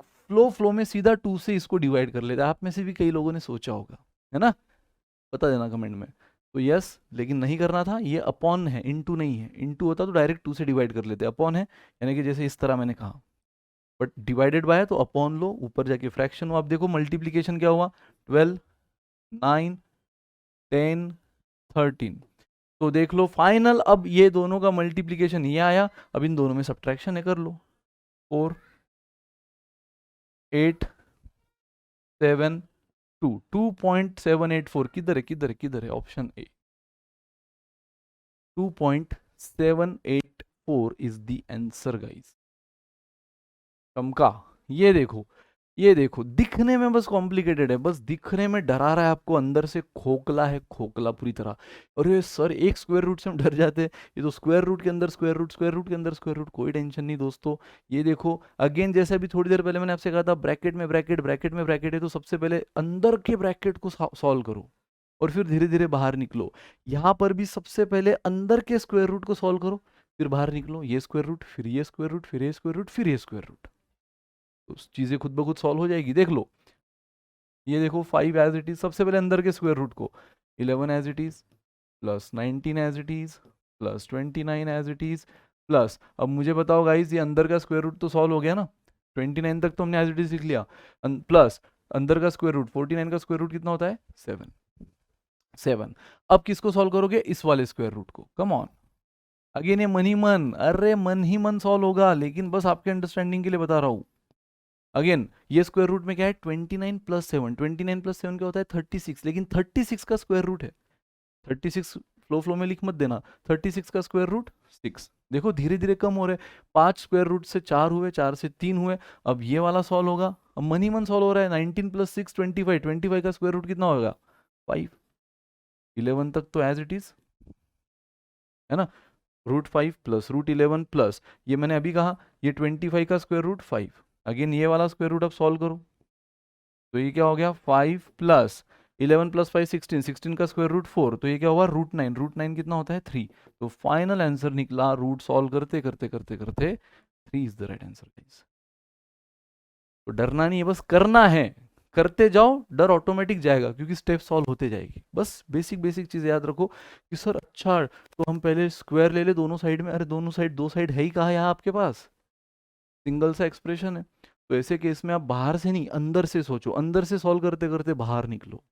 फ्लो में सीधा 2 से इसको डिवाइड कर लेता है। आप में से भी कई लोगों ने सोचा होगा, है ना, बता देना कमेंट में। तो यस, लेकिन नहीं करना था, ये अपॉन है, इनटू नहीं है। इनटू होता तो डायरेक्ट 2 से डिवाइड कर लेते, अपॉन है यानी कि जैसे इस तरह मैंने कहा। बट डिवाइडेड बाय है तो अपॉन लो, ऊपर जाके फ्रैक्शन हो। आप देखो मल्टीप्लीकेशन क्या हुआ, 12 9 10 13। तो देख लो फाइनल, अब ये दोनों का मल्टीप्लीकेशन ये आया, अब इन दोनों में सब्ट्रैक्शन है, कर लो। 4 8 7 2 2.784 किधर है, किधर है, किधर है, option A 2.784 is the answer guys. चमका, ये देखो, ये देखो, दिखने में बस कॉम्प्लिकेटेड है, बस दिखने में डरा रहा है आपको, अंदर से खोखला है, खोखला पूरी तरह। अरे सर एक स्क्वायर रूट से हम डर जाते हैं, ये तो स्क्वायर रूट के अंदर स्क्वायर रूट, स्क्वायर रूट के अंदर स्क्वायर रूट, कोई टेंशन नहीं दोस्तों। ये देखो अगेन, जैसे अभी थोड़ी देर पहले मैंने आपसे कहा था ब्रैकेट में ब्रैकेट, ब्रैकेट में ब्रैकेट है, तो सबसे पहले अंदर के ब्रैकेट को सॉल्व करो और फिर धीरे धीरे बाहर निकलो। यहाँ पर भी सबसे पहले अंदर के स्क्वायर रूट को सॉल्व करो, फिर बाहर निकलो, ये स्क्वायर रूट, फिर ये स्क्वायर रूट, फिर ये स्क्वायर रूट, फिर ये स्क्वायर रूट। तो चीजें खुद ब खुद सॉल्व हो जाएगी। देख लो, ये देखो 5 एज इट इज, सबसे पहले अंदर के स्क्वायर रूट को 11 as it is plus 19 as it is plus 29 as it is plus, अब मुझे बताओ गाइस, ये अंदर का स्क्वायर रूट तो सॉल्व हो गया ना, 29 तक तो हमने एज इट इज लिख लिया, प्लस अंदर का स्क्वायर रूट 49 का स्क्वायर रूट कितना होता है 7। अब किसको सॉल्व करोगे, इस वाले स्क्वायर रूट को। कम ऑन, अगेन ये मन ही मन, अरे मन ही मन सॉल्व होगा, लेकिन बस आपके अंडरस्टैंडिंग के लिए बता रहा हूं। अगेन ये स्क्वायर रूट में क्या है 29 प्लस 7, 29 प्लस 7 क्या होता है 36, लेकिन 36 का स्क्वायर रूट है 36, फ्लो में लिख मत देना, 36 का स्क्वायर रूट 6। देखो धीरे धीरे कम हो रहे, 5 स्क्वायर रूट से 4 हुए, 4 से 3 हुए, अब ये वाला सॉल्व होगा, अब मन ही मन सॉल्व हो रहा है। 19 प्लस 6 25, 25 का स्क्वायर रूट कितना होगा 5, 11 तक तो एज इट इज है ना, रूट 5 प्लस रूट 11 प्लस ये मैंने अभी कहा ये 25 का स्क्वायर रूट 5, अगेन ये वाला स्क्वायर रूट अब सॉल्व करो, तो ये क्या हो गया 5 प्लस 11 प्लस 5 16, 16 का स्क्वायर रूट 4, तो ये क्या हुआ रूट 9, रूट 9 कितना होता है 3, तो फाइनल आंसर निकला, रूट सॉल्व करते करते करते करते 3 is the right answer guys. तो डरना नहीं है, बस करना है, करते जाओ, डर ऑटोमेटिक जाएगा क्योंकि स्टेप सॉल्व होते जाएगी। बस बेसिक बेसिक चीज याद रखो कि सर अच्छा तो हम पहले स्क्वायर ले ले दोनों साइड में, अरे दोनों साइड, दो साइड है ही कहा यहाँ आपके पास, सिंगल सा एक्सप्रेशन है। तो ऐसे केस में आप बाहर से नहीं अंदर से सोचो, अंदर से सॉल्व करते करते बाहर निकलो।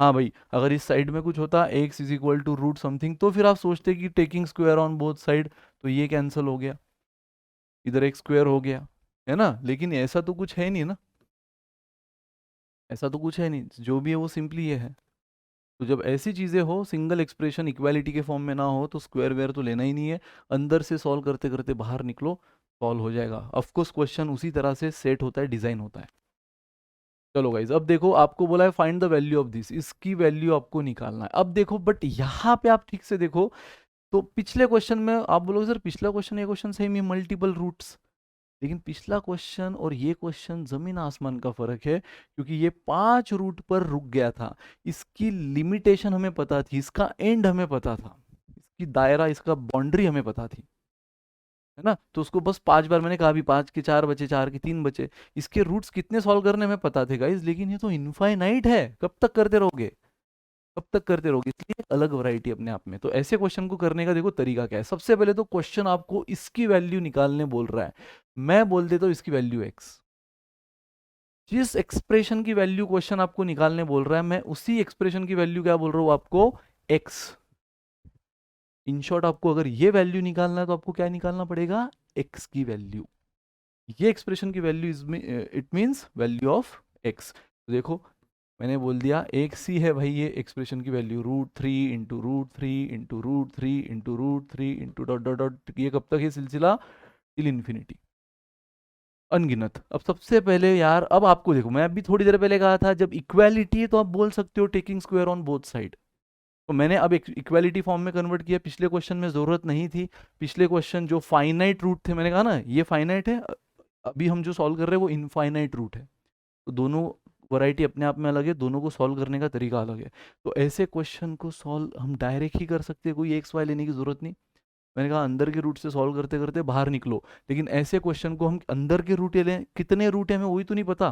हाँ भाई, अगर इस साइड में कुछ होता x is equal to root something, तो फिर आप सोचते कि taking square on both side, तो ये कैंसिल हो गया, इधर एक स्क्वायर हो गया, है ना, लेकिन ऐसा तो कुछ है नहीं ना, ऐसा तो कुछ है नहीं, जो भी है वो सिंपली ये है। तो जब ऐसी चीजें हो, सिंगल एक्सप्रेशन इक्वालिटी के फॉर्म में ना हो, तो स्क्वायर वेयर तो लेना ही नहीं है, अंदर से सॉल्व करते करते बाहर निकलो, सॉल्व हो जाएगा। ऑफकोर्स क्वेश्चन उसी तरह से सेट होता है, डिजाइन होता है। चलो गाइज, अब देखो आपको बोला है find the value of this, इसकी वैल्यू आपको निकालना है। अब देखो बट यहाँ पे आप ठीक से देखो, तो पिछले क्वेश्चन में आप बोलोगे सर पिछला क्वेश्चन ये क्वेश्चन सेम ही मल्टीपल रूट्स, लेकिन पिछला क्वेश्चन और ये क्वेश्चन जमीन आसमान का फर्क है, क्योंकि ये 5 रूट पर रुक गया था, इसकी लिमिटेशन हमें पता थी, इसका एंड हमें पता था, इसकी दायरा, इसका बाउंड्री हमें पता थी, है ना, तो उसको बस 5 बार मैंने कहा भी 5 के 4 बचे, 4 के 3 बचे, इसके रूट्स कितने सॉल्व करने में पता थे गाइस, लेकिन ये तो इनफाइनाइट है, कब तक करते रहोगे, कब तक करते रहोगे, इसलिए एक अलग वैरायटी अपने आप में। तो ऐसे क्वेश्चन को करने का देखो तरीका क्या है, सबसे पहले तो क्वेश्चन आपको इसकी वैल्यू निकालने बोल रहा है, मैं बोल देता हूँ इसकी वैल्यू एक्स, जिस एक्सप्रेशन की वैल्यू क्वेश्चन आपको निकालने बोल रहा है, मैं उसी एक्सप्रेशन की वैल्यू क्या बोल रहा हूँ आपको एक्स। इन शॉर्ट आपको अगर ये वैल्यू निकालना है तो आपको क्या निकालना पड़ेगा एक्स की वैल्यू, ये एक्सप्रेशन की value it means value of x. तो देखो मैंने बोल दिया एक्स ही है भाई, ये एक्सप्रेशन की value √3 into √3 into √3 into √3 into dot dot dot, ये कब तक ये सिलसिला टिल इन्फिनिटी, अनगिनत। अब सबसे पहले यार, अब आपको देखो मैं अभी थोड़ी देर पहले कहा था जब इक्वालिटी है तो आप बोल सकते हो taking square on both side, तो मैंने अब इक्वालिटी फॉर्म में कन्वर्ट किया, पिछले क्वेश्चन में जरूरत नहीं थी, पिछले क्वेश्चन जो फाइनाइट रूट थे, मैंने कहा ना ये फाइनाइट है, अभी हम जो सॉल्व कर रहे हैं वो इनफाइनाइट रूट है, तो दोनों वैरायटी अपने आप में अलग है, दोनों को सॉल्व करने का तरीका अलग है। तो ऐसे क्वेश्चन को सॉल्व हम डायरेक्ट ही कर सकते हैं, कोई एक्स वाई लेने की जरूरत नहीं, मैंने कहा अंदर के रूट से सॉल्व करते करते बाहर निकलो, लेकिन ऐसे क्वेश्चन को हम अंदर के रूट लें, कितने रूट है हमें वही तो नहीं पता,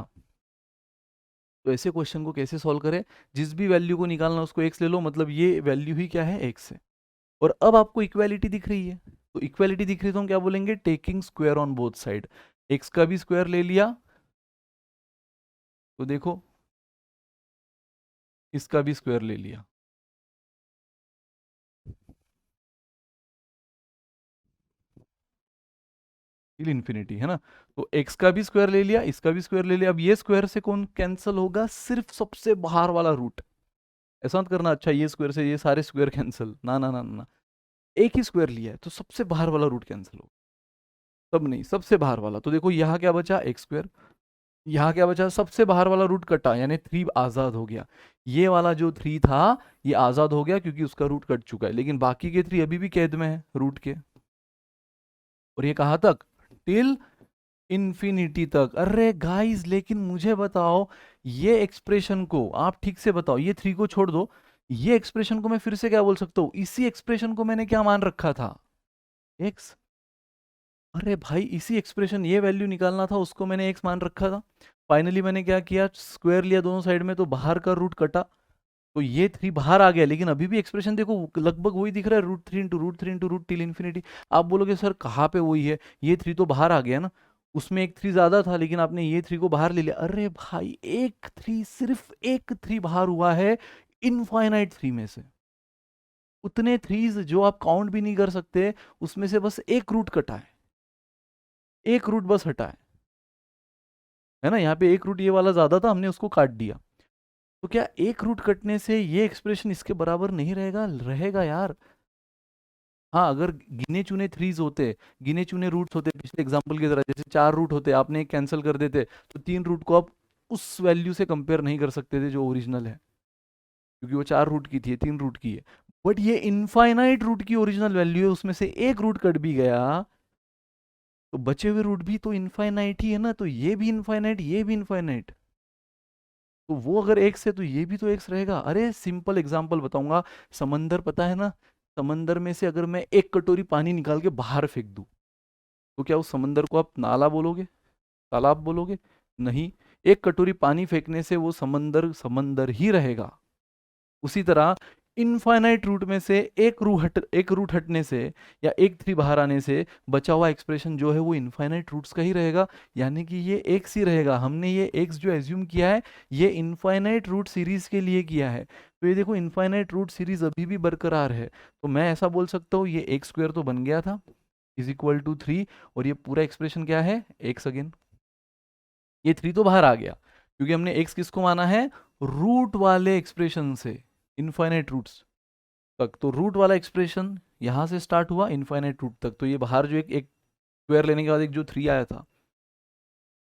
तो ऐसे क्वेश्चन को कैसे सॉल्व करें, जिस भी वैल्यू को निकालना उसको एक्स ले लो, मतलब ये वैल्यू ही क्या है एक्स है। और अब आपको इक्वालिटी दिख रही है, तो इक्वालिटी दिख रही है तो हम क्या बोलेंगे taking square on both side, x का भी स्क्वायर ले लिया, तो देखो इसका भी स्क्वायर ले लिया, टिल इन्फिनिटी, है ना, तो x का भी स्क्वायर ले लिया, इसका भी स्क्वायर ले लिया, अब ये स्क्वायर से कौन कैंसिल होगा, सिर्फ सबसे बाहर वाला रूट, ऐसा मत करना अच्छा ये स्क्वायर से ये सारे स्क्वायर कैंसिल, ना ना ना ना, एक ही स्क्वायर लिया है तो सबसे बाहर वाला रूट कैंसिल होगा, तब नहीं सबसे बाहर वाला, तो देखो यहाँ क्या बचा एक्स स्क्वायर, यहाँ क्या बचा सबसे बाहर वाला रूट कटा, यानी 3 आजाद हो गया, ये वाला जो 3 था ये आजाद हो गया क्योंकि उसका रूट कट चुका है, लेकिन बाकी के 3 अभी भी कैद में है रूट के, और ये कहाँ तक टिल इन्फिनिटी तक। अरे गाइस लेकिन मुझे बताओ ये एक्सप्रेशन को आप ठीक से बताओ, ये 3 को छोड़ दो, ये एक्सप्रेशन को मैं फिर से क्या बोल सकता हूँ, इसी एक्सप्रेशन को मैंने क्या मान रखा था एक्स, अरे भाई इसी एक्सप्रेशन, ये वैल्यू निकालना था, उसको मैंने एक्स मान रखा था। फाइनली मैंने क्या किया, स्क्वायर लिया दोनों साइड में, तो बाहर का रूट कटा, तो ये 3 बाहर आ गया, लेकिन अभी भी एक्सप्रेशन देखो लगभग वही दिख रहा है, √3 टिल इन्फिनिटी। आप बोलोगे सर कहाँ पे वही है, ये 3 तो बाहर आ गया ना, उसमें एक 3 ज्यादा था, लेकिन आपने ये 3 को बाहर ले लिया। अरे भाई एक 3, सिर्फ एक 3 बाहर हुआ है इनफाइनाइट 3 में से। उतने 3s जो आप काउंट भी नहीं कर सकते, उसमें से बस एक रूट कटा है, एक रूट बस हटा है ना। यहाँ पे एक रूट ये वाला ज्यादा था, हमने उसको काट दिया। तो क्या एक रूट कटने से ये एक्सप्रेशन इसके बराबर नहीं रहेगा? रहेगा यार। हाँ, अगर गिने चुने 3s होते, गिने चुने रूट्स होते, पिछले एग्जांपल की तरह जैसे 4 रूट होते, आपने एक कैंसिल कर देते, तो 3 रूट को आप उस वैल्यू से कंपेयर नहीं कर सकते थे जो ओरिजिनल है, क्योंकि वो 4 रूट की थी, 3 रूट की है। बट ये इनफाइनाइट रूट की ओरिजिनल वैल्यू है, उसमें से एक रूट कट भी गया, तो बचे हुए रूट भी तो इनफाइनाइट ही है ना, तो ये भी इनफाइनाइट, ये भी इनफाइनाइट, तो वो अगर एक्स है तो ये भी तो एक्स रहेगा। अरे सिंपल एग्जांपल बताऊंगा, समंदर पता है ना, समंदर में से अगर मैं एक कटोरी पानी निकाल के बाहर फेंक दूं, तो क्या उस समंदर को आप नाला बोलोगे, तालाब बोलोगे? नहीं, एक कटोरी पानी फेंकने से वो समंदर समंदर ही रहेगा। उसी तरह इनफाइनाइट रूट में से एक रूट हटने से या एक 3 बाहर आने से बचा हुआ एक्सप्रेशन जो है वो इनफाइनाइट रूट्स का ही रहेगा, यानी कि ये एक्स ही रहेगा। हमने ये एक्स जो एज्यूम किया है, ये इनफाइनाइट रूट सीरीज के लिए किया है, तो ये देखो इनफाइनाइट रूट सीरीज अभी भी बरकरार है। तो मैं ऐसा बोल सकता हूँ, ये एक्स स्क्वायर तो बन गया था इज इक्वल टू 3, और ये पूरा एक्सप्रेशन क्या है, एक्स अगेन। ये 3 तो बाहर आ गया, क्योंकि हमने एक्स किसको माना है, रूट वाले एक्सप्रेशन से, इनफाइनाइट रूट्स तक। तो रूट वाला एक्सप्रेशन यहां से स्टार्ट हुआ इनफाइनाइट रूट तक, तो ये बाहर जो एक स्क्वायर लेने के बाद एक जो 3 आया था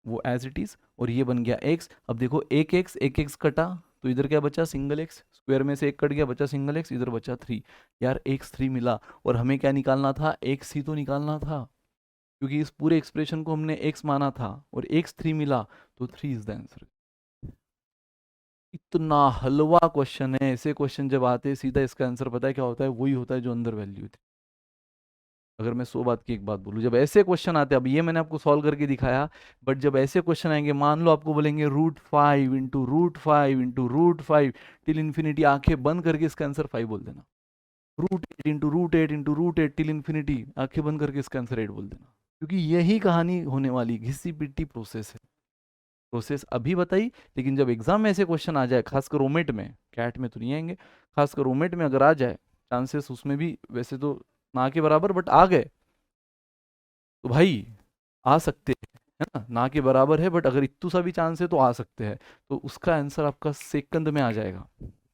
वो एज इट इज, और ये बन गया एक्स। अब देखो एक एक्स कटा, तो इधर क्या बचा, सिंगल एक्स, स्क्वायर में से एक कट गया, बचा सिंगल एक्स, इधर बचा 3। यार एक्स 3 मिला, और हमें क्या निकालना था, एक्स ही तो निकालना था, क्योंकि इस पूरे एक्सप्रेशन को हमने एक्स माना था, और एक्स 3 मिला, तो 3 इज द आंसर। इतना हलवा क्वेश्चन है, ऐसे क्वेश्चन जब आते हैं सीधा इसका आंसर पता है क्या होता है, वही होता है जो अंदर वैल्यू थी। अगर मैं 100 बात की एक बात बोलूं, जब ऐसे क्वेश्चन आते हैं, अब ये मैंने आपको सॉल्व करके दिखाया, बट जब ऐसे क्वेश्चन आएंगे, मान लो आपको बोलेंगे √5 × √5 × √5 टिल इन्फिनिटी, आंखें बंद करके इसका आंसर 5 बोल देना। √8 × √8 × √8 टिल इन्फिनिटी, आंखें बंद करके इसका आंसर 8 बोल देना, क्योंकि यही कहानी होने वाली, घिसी पिट्टी प्रोसेस है। प्रोसेस अभी बताई, लेकिन जब एग्जाम में ऐसे क्वेश्चन आ जाए, खासकर रोमेट में, कैट में तो नहीं आएंगे, खासकर रोमेट में अगर आ जाए, चांसेस उसमें भी वैसे तो ना के बराबर, बट आ गए तो भाई आ सकते हैं, है ना, ना के बराबर है, बट अगर इतू सा भी चांस है तो आ सकते हैं, तो उसका आंसर आपका सेकंड में आ जाएगा।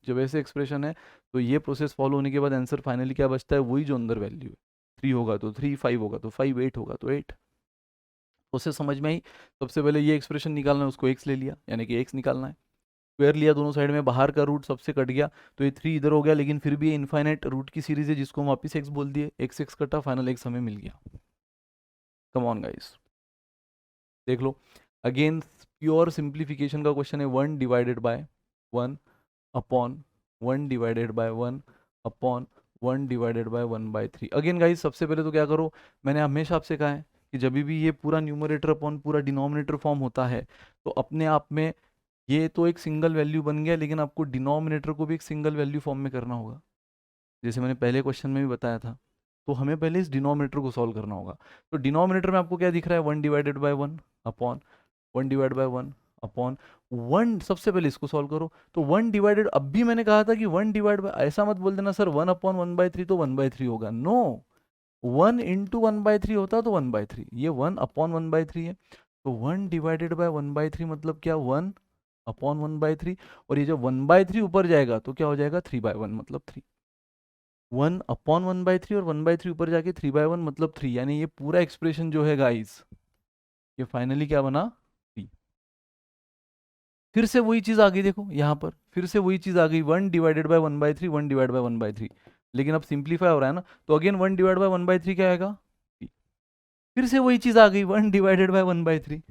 जब ऐसे एक्सप्रेशन है, तो ये प्रोसेस फॉलो होने के बाद आंसर फाइनली क्या बचता है, वही जो अंदर वैल्यू है। 3 होगा तो 3, 5 होगा तो 5, 8 होगा तो 8। उसे समझ में आई। सबसे पहले ये एक्सप्रेशन निकालना है, उसको एक्स ले लिया, यानी कि एक्स निकालना है, स्क्वायर लिया दोनों साइड में, बाहर का रूट सबसे कट गया, तो ये 3 इधर हो गया, लेकिन फिर भी ये इनफाइनाइट रूट की सीरीज है, जिसको हम वापस एक्स बोल दिए, एक्स एक्स कटा, फाइनल एक्स हमें मिल गया। कम ऑन गाइस, देख लो अगेन, प्योर सिंप्लीफिकेशन का क्वेश्चन है, 1 divided bye 1 upon 1 divided bye 1 upon 1 divided bye 1/3। Again guys, सबसे पहले तो क्या करो, मैंने हमेशा आपसे कहा है कि जब भी ये पूरा न्यूमरेटर अपॉन पूरा डिनोमिनेटर फॉर्म होता है, तो अपने आप में ये तो एक सिंगल वैल्यू बन गया, लेकिन आपको डिनोमिनेटर को भी एक सिंगल वैल्यू फॉर्म में करना होगा, जैसे मैंने पहले क्वेश्चन में भी बताया था। तो हमें पहले इस डिनोमिनेटर को सॉल्व करना होगा। तो डिनोमिनेटर में आपको क्या दिख रहा है, 1 divided bye 1 upon 1 divide bye 1 upon 1। सबसे पहले इसको सॉल्व करो, तो 1 डिवाइडेड, अब भी मैंने कहा था कि 1 डिवाइड बाय, ऐसा मत बोल देना सर 1/1/3 तो 1/3 होगा, नो, 1 इंटू 1/3 होता तो 1/3, ये 1/1/3 है, तो 1 डिवाइडेड बाय 1/3 मतलब क्या, 1/1/3, और ये जब 1/3 ऊपर जाएगा तो क्या हो जाएगा, 3/1 मतलब 3। 1/1/3 और 1/3 ऊपर जाके 3/1 मतलब 3, यानी ये पूरा एक्सप्रेशन जो है गाइस, ये फाइनली क्या बना, 3। फिर से वही चीज आ गई, देखो यहाँ पर फिर से वही चीज आ गई, 1 डिवाइडेड बाय 1/3, 1 डिवाइड बाय 1/3, लेकिन अब सिंप्लीफाई हो रहा है ना, तो अगेन 1 डिवाइड बाय 1/3 क्या आएगा, 3। फिर से वही चीज आ गई, 1 डिवाइडेड बाय 1/3,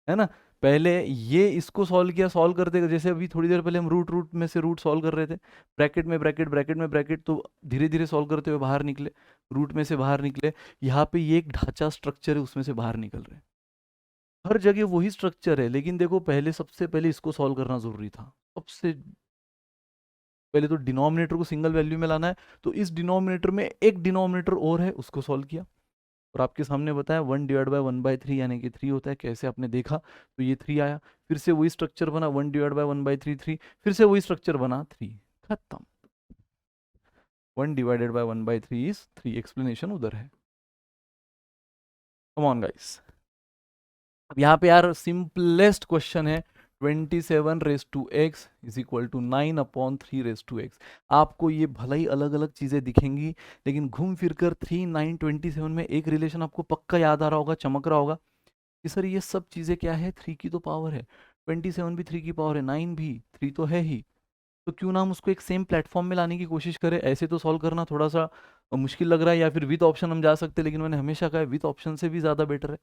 है ना। पहले ये इसको सॉल्व किया, सॉल्व करते जैसे अभी थोड़ी देर पहले हम रूट रूट में से रूट सॉल्व कर रहे थे, ब्रैकेट में ब्रैकेट, ब्रैकेट में ब्रैकेट, तो धीरे धीरे सॉल्व करते हुए बाहर निकले, रूट में से बाहर निकले, यहाँ पे ये एक ढांचा स्ट्रक्चर है उसमें से बाहर निकल रहे हैं। हर जगह वही स्ट्रक्चर है, लेकिन देखो पहले सबसे पहले इसको सॉल्व करना जरूरी था। सबसे पहले तो डिनोमिनेटर को सिंगल वैल्यू में लाना है, तो इस डिनोमिनेटर में एक डिनोमिनेटर और है, उसको सॉल्व किया और आपके सामने बताया 1/1/3 यानी कि 3 होता है। कैसे आपने देखा, तो ये 3 आया, फिर से वही स्ट्रक्चर बना 1/1/3 3, फिर से वही स्ट्रक्चर बना 3, खत्म। 1/1/3 इज 3, एक्सप्लेनेशन उधर है। कम ऑन गाइस, अब यहाँ पे यार सिंपलेस्ट क्वेश्चन है, 27 raise to x is equal to 9/3 raise to x. आपको ये भले ही अलग अलग चीजें दिखेंगी, लेकिन घूम फिर कर 3, 9, 27 में एक रिलेशन आपको पक्का याद आ रहा होगा, चमक रहा होगा कि सर ये सब चीजें क्या है, 3 की तो पावर है, 27 भी 3 की पावर है, 9 भी 3 तो है ही, तो क्यों ना हम उसको एक सेम प्लेटफॉर्म में लाने की कोशिश करें। ऐसे तो सॉल्व करना थोड़ा सा मुश्किल लग रहा है, या फिर विद ऑप्शन हम जा सकते हैं, लेकिन मैंने हमेशा कहा है विद ऑप्शन से भी ज़्यादा बेटर है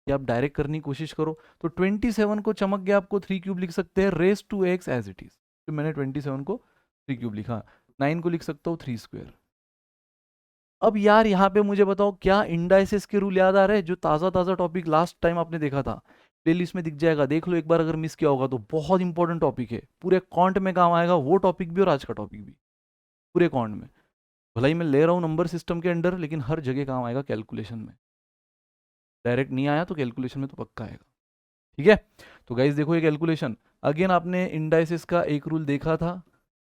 कि आप डायरेक्ट करने की कोशिश करो। तो 27 को चमक गया, आपको 3 क्यूब लिख सकते हैं raise to x as it is, तो मैंने 27 को 3 क्यूब लिखा, 9 को लिख सकता हूँ 3 स्क्वायर। अब यार यहाँ पे मुझे बताओ, क्या इंडाइसिस के रूल याद आ रहे हैं, जो ताज़ा ताज़ा टॉपिक लास्ट टाइम आपने देखा था, प्लेलिस्ट में दिख जाएगा, देख लो एक बार, अगर मिस किया होगा तो। बहुत इंपॉर्टेंट टॉपिक है, पूरे कॉन्ट में काम आएगा वो टॉपिक भी और आज का टॉपिक भी, पूरे कॉन्ट में। भला ही मैं ले रहा हूँ नंबर सिस्टम के अंडर, लेकिन हर जगह काम आएगा कैलकुलेशन में। डायरेक्ट नहीं आया तो कैलकुलेशन में तो पक्का आएगा, ठीक है। तो गाइज देखो ये कैलकुलेशन, अगेन आपने इंडाइसिस का एक रूल देखा था,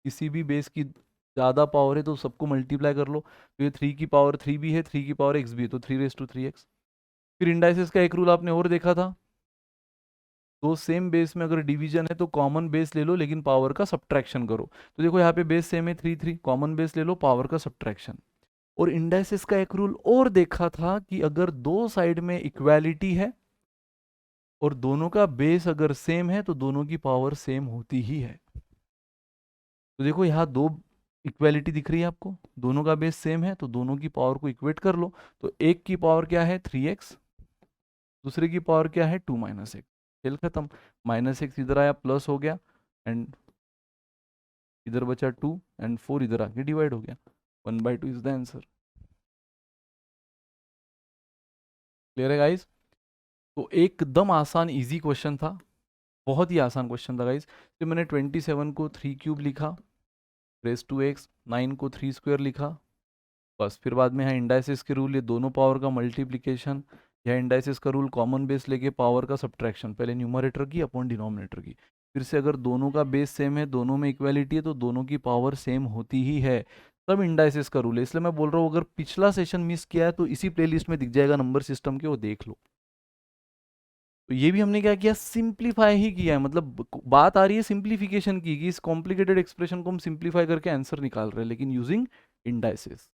किसी भी बेस की ज़्यादा पावर है तो सबको मल्टीप्लाई कर लो, तो ये 3 की पावर 3 भी है, 3 की पावर x भी है, तो 3/3x। फिर इंडाइसिस का एक रूल आपने और देखा था, दो सेम बेस में अगर डिवीजन है तो कॉमन बेस ले लो, लेकिन पावर का सब्ट्रैक्शन करो। तो देखो यहाँ पे बेस सेम है 3 3, कॉमन बेस ले लो, पावर का सब्ट्रैक्शन। और इंडाइसिस का एक रूल और देखा था कि अगर दो साइड में इक्वालिटी है और दोनों का बेस अगर सेम है तो दोनों की पावर सेम होती ही है। तो देखो यहाँ दो इक्वालिटी दिख रही है आपको, दोनों का बेस सेम है तो दोनों की पावर को इक्वेट कर लो। तो एक की पावर क्या है 3x, दूसरे की पावर क्या है 2 - x, खेल खत्म। -x इधर आया प्लस हो गया, एंड इधर बचा 2 एंड 4 इधर आके डिवाइड हो गया, 1/2 इज द आंसर। क्लियर है गाइस? तो एकदम आसान इजी क्वेश्चन था, बहुत ही आसान क्वेश्चन था गाइस। तो मैंने 27 को 3 क्यूब लिखा, रेस टू एक्स, 9 को 3 स्क्वायर लिखा, बस। फिर बाद में यहाँ इंडाइसिस के रूल, ये दोनों पावर का मल्टीप्लिकेशन, या इंडाइसिस का रूल कॉमन बेस लेके पावर का सब्ट्रैक्शन, पहले न्यूमरेटर की अपॉन डिनोमिनेटर की। फिर से अगर दोनों का बेस सेम है, दोनों में इक्वालिटी है, तो दोनों की पावर सेम होती ही है, तब इंडाइसिस का रूल है। इसलिए मैं बोल रहा हूँ, अगर पिछला सेशन मिस किया है तो इसी प्लेलिस्ट में दिख जाएगा नंबर सिस्टम के, वो देख लो। तो ये भी हमने क्या किया, सिंप्लीफाई ही किया है, मतलब बात आ रही है सिंप्लीफिकेशन की, कि इस कॉम्प्लिकेटेड एक्सप्रेशन को हम सिंप्लीफाई करके आंसर निकाल रहे हैं, लेकिन यूजिंग इंडाइसिस।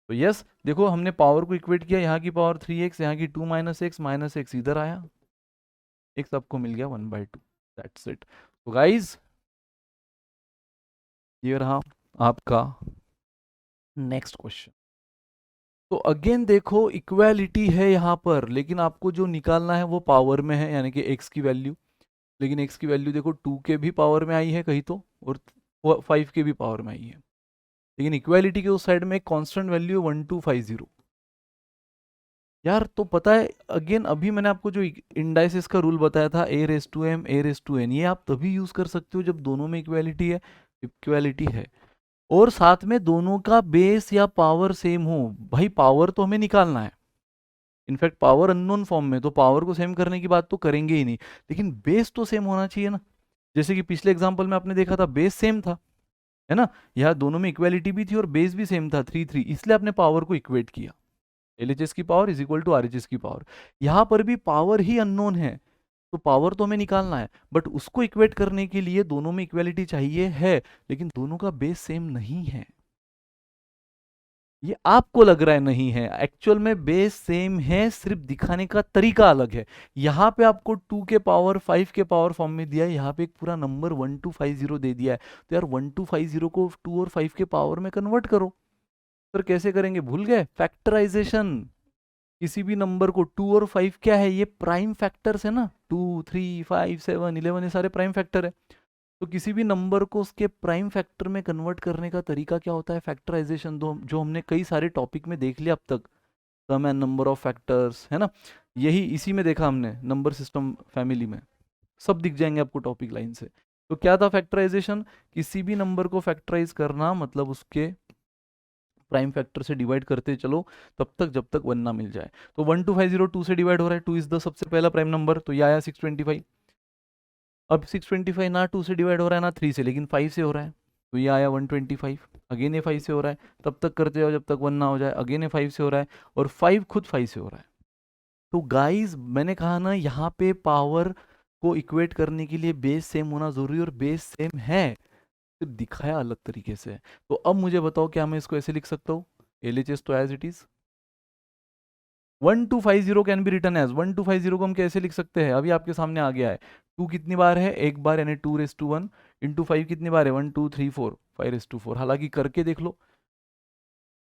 तो यस देखो, हमने पावर को इक्वेट किया, यहाँ की पावर 3x, यहाँ की 2 - x इधर आया, x आपको मिल गया 1/2, दैट्स इट। तो गाइज ये रहा आपका नेक्स्ट क्वेश्चन। तो अगेन देखो इक्वालिटी है यहाँ पर, लेकिन आपको जो निकालना है वो पावर में है, यानी कि x की वैल्यू। लेकिन x की वैल्यू देखो 2 के भी पावर में आई है कहीं तो, और 5 के भी पावर में आई है, लेकिन इक्वालिटी के उस साइड में एक कांस्टेंट वैल्यू 1250। यार तो पता है, अगेन अभी मैंने आपको जो इंडाइसिस का रूल बताया था, a⁻m a⁻n, ये आप तभी यूज कर सकते हो जब दोनों में इक्वालिटी है और साथ में दोनों का बेस या पावर सेम हो। भाई पावर तो हमें निकालना है, इनफैक्ट पावर अननोन फॉर्म में, तो पावर को सेम करने की बात तो करेंगे ही नहीं, लेकिन बेस तो सेम होना चाहिए ना। जैसे कि पिछले एग्जाम्पल में आपने देखा था, बेस सेम था, है ना, यहाँ दोनों में इक्वालिटी भी थी और बेस भी सेम था 3 3, इसलिए आपने पावर को इक्वेट किया, LHS की power is equal to RHS की पावर। यहाँ पर भी पावर ही अननोन है, तो पावर तो हमें निकालना है, बट उसको इक्वेट करने के लिए दोनों में इक्वालिटी चाहिए है, लेकिन दोनों का बेस सेम नहीं है। ये आपको लग रहा है नहीं है, एक्चुअल में बेस सेम है, सिर्फ दिखाने का तरीका अलग है। यहाँ पे आपको 2 के पावर 5 के पावर फॉर्म में दिया है, यहाँ पे एक पूरा नंबर 1250 दे दिया है, तो यार 1250 को 2 और 5 के पावर में कन्वर्ट करो। सर कैसे करेंगे, भूल गए? फैक्टराइजेशन। किसी भी नंबर को 2 और 5 क्या है, ये प्राइम फैक्टर्स है ना, 2 3 5 7 11, ये सारे प्राइम फैक्टर है। तो तो किसी भी नंबर को उसके प्राइम फैक्टर में कन्वर्ट करने का तरीका क्या होता है? फैक्टराइजेशन, जो हमने कई सारे टॉपिक में देख लिया अब तक, सम एंड नंबर ऑफ फैक्टर्स, है ना, यही इसी में देखा हमने, नंबर सिस्टम फैमिली में सब दिख जाएंगे आपको टॉपिक लाइन से। तो क्या था फैक्टराइजेशन? किसी भी नंबर को फैक्टराइज करना, मतलब उसके प्राइम फैक्टर से डिवाइड करते चलो तब तक जब तक 1 ना मिल जाए। तो 12502 से डिवाइड हो रहा है, 2 इज द सबसे पहला प्राइम नंबर, तो ये आया 625। अब 625 ना 2 से डिवाइड हो रहा है ना 3 से, लेकिन 5 से हो रहा है, तो ये आया 125। अगेन ये 5 से हो रहा है, तब तक करते जाओ जब तक 1 ना हो जाए। अगेन ये 5 से हो रहा है, और 5 खुद 5 से हो रहा है। तो गाइस मैंने कहा ना, यहाँ पे पावर को इक्वेट करने के लिए बेस सेम होना जरूरी, और बेस सेम है, सिर्फ दिखाया अलग तरीके से। तो अब मुझे बताओ, क्या मैं इसको ऐसे लिख सकता हूँ? LHS तो as it is 1250 can be written as 1250 को हम कैसे लिख सकते हैं? अभी आपके सामने आ गया है। 2 कितनी बार है? एक बार, यानी 2^1 इंटू 5 कितनी बार है? 1 2 3 4 5^4। हालांकि करके देख लो,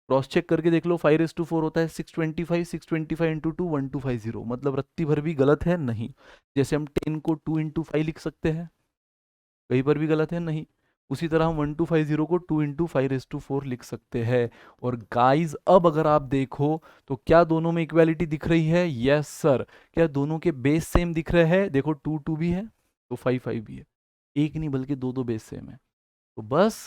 क्रॉस चेक करके देख लो, 5^4 होता है 625, 625 इंटू 2 1250, मतलब रत्ती भर भी गलत है नहीं। जैसे हम 10 को 2 इंटू 5 लिख सकते हैं, कहीं पर भी गलत है नहीं। उसी तरह हम 1250 को 2 इंटू 5^4 लिख सकते हैं। और गाइस अब अगर आप देखो तो क्या दोनों में इक्वालिटी दिख रही है? Yes sir. क्या दोनों के बेस सेम दिख रहे हैं? देखो 2 2 भी है तो 5 5 भी है, एक नहीं बल्कि दो दो बेस सेम है। तो बस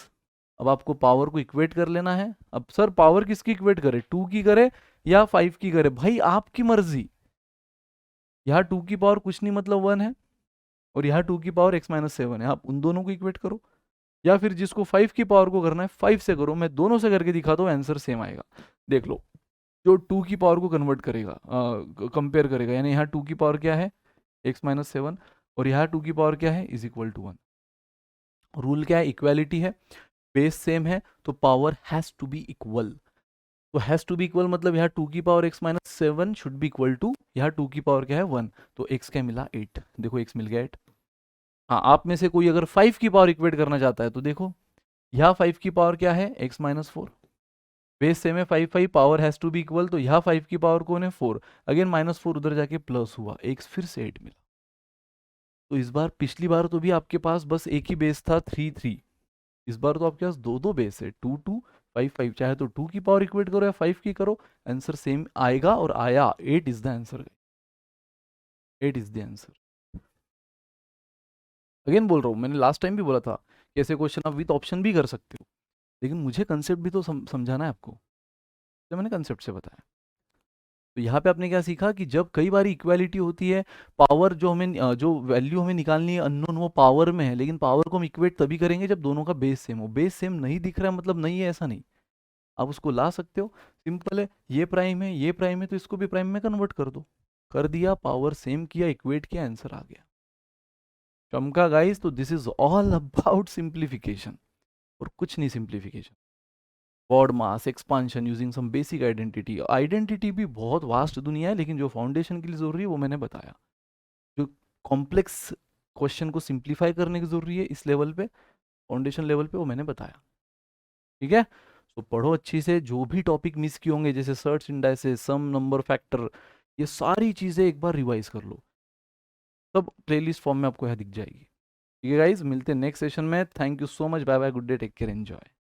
अब आपको पावर को इक्वेट कर लेना है। अब सर पावर किसकी इक्वेट करे, 2 की करे या 5 की करे? भाई आपकी मर्जी। यहाँ 2 की पावर कुछ नहीं मतलब 1 है, और यहाँ 2 की पावर x-7 है, आप उन दोनों को इक्वेट करो, या फिर जिसको 5 की पावर को करना है 5 से करो। मैं दोनों से करके दिखाता हूँ, आंसर सेम आएगा। देख लो, जो 2 की पावर को कन्वर्ट करेगा, कंपेयर करेगा, यानी यहाँ 2 की पावर क्या है? x-7, और यहाँ 2 की पावर क्या है? Is equal to 1। रूल क्या है? इक्वालिटी है, बेस सेम है, तो power has to be equal. तो हैज टू बी इक्वल मतलब यहाँ 2 की power x-7 should be equal to, यहाँ 2 की पावर क्या है? 1, तो x क्या मिला? 8। देखो x मिल गया 8। हाँ, आप में से कोई अगर 5 की पावर इक्वेट करना चाहता है तो देखो, यहाँ 5 की पावर क्या है? x-4। बेस सेम है, 5 5, power has to be equal, तो यहाँ 5 की पावर कौन है? 4। अगेन -4 उधर जाके प्लस हुआ, x फिर से 8 मिला। तो इस बार, पिछली बार तो भी आपके पास बस एक ही बेस था 3 3, इस बार तो आपके पास दो दो बेस है 2 2 5 5। चाहे तो 2 की पावर इक्वेट करो या 5 की करो, आंसर सेम आएगा, और आया 8 is the answer. 8 is the answer. Again बोल रहा हूँ, मैंने लास्ट टाइम भी बोला था कि ऐसे क्वेश्चन आप विद ऑप्शन भी कर सकते हो, लेकिन मुझे कंसेप्ट भी तो समझाना है आपको, तो मैंने कंसेप्ट से बताया। तो यहाँ पे आपने क्या सीखा कि जब कई बार इक्वालिटी होती है, पावर जो हमें, जो वैल्यू हमें निकालनी है अननोन, वो पावर में है, लेकिन पावर को हम इक्वेट तभी करेंगे जब दोनों का बेस सेम हो। बेस सेम नहीं दिख रहा है मतलब नहीं है, ऐसा नहीं। आप उसको ला सकते हो, सिंपल है, ये प्राइम है ये प्राइम है तो इसको भी प्राइम में कन्वर्ट कर दो। कर दिया, पावर सेम किया, इक्वेट किया, आंसर आ गया। चमका गाइस। तो this is all about simplification, और कुछ नहीं simplification. BODMAS expansion using some basic identity. Identity भी बहुत वास्ट दुनिया है, लेकिन जो फाउंडेशन के लिए जरूरी है वो मैंने बताया। जो कॉम्प्लेक्स क्वेश्चन को सिंप्लीफाई करने की जरूरी है इस लेवल पे, फाउंडेशन लेवल पे, वो मैंने बताया। ठीक है, तो पढ़ो अच्छी से, जो भी टॉपिक मिस किए होंगे जैसे सर्च इंडाइसेस, सम, नंबर, फैक्टर, ये सारी चीजें एक बार रिवाइज कर लो, सब प्लेलिस्ट फॉर्म में आपको यहाँ दिख जाएगी। ठीक है गाइज, मिलते हैं नेक्स्ट सेशन में। Thank you so much, bye bye, good day, take care, enjoy.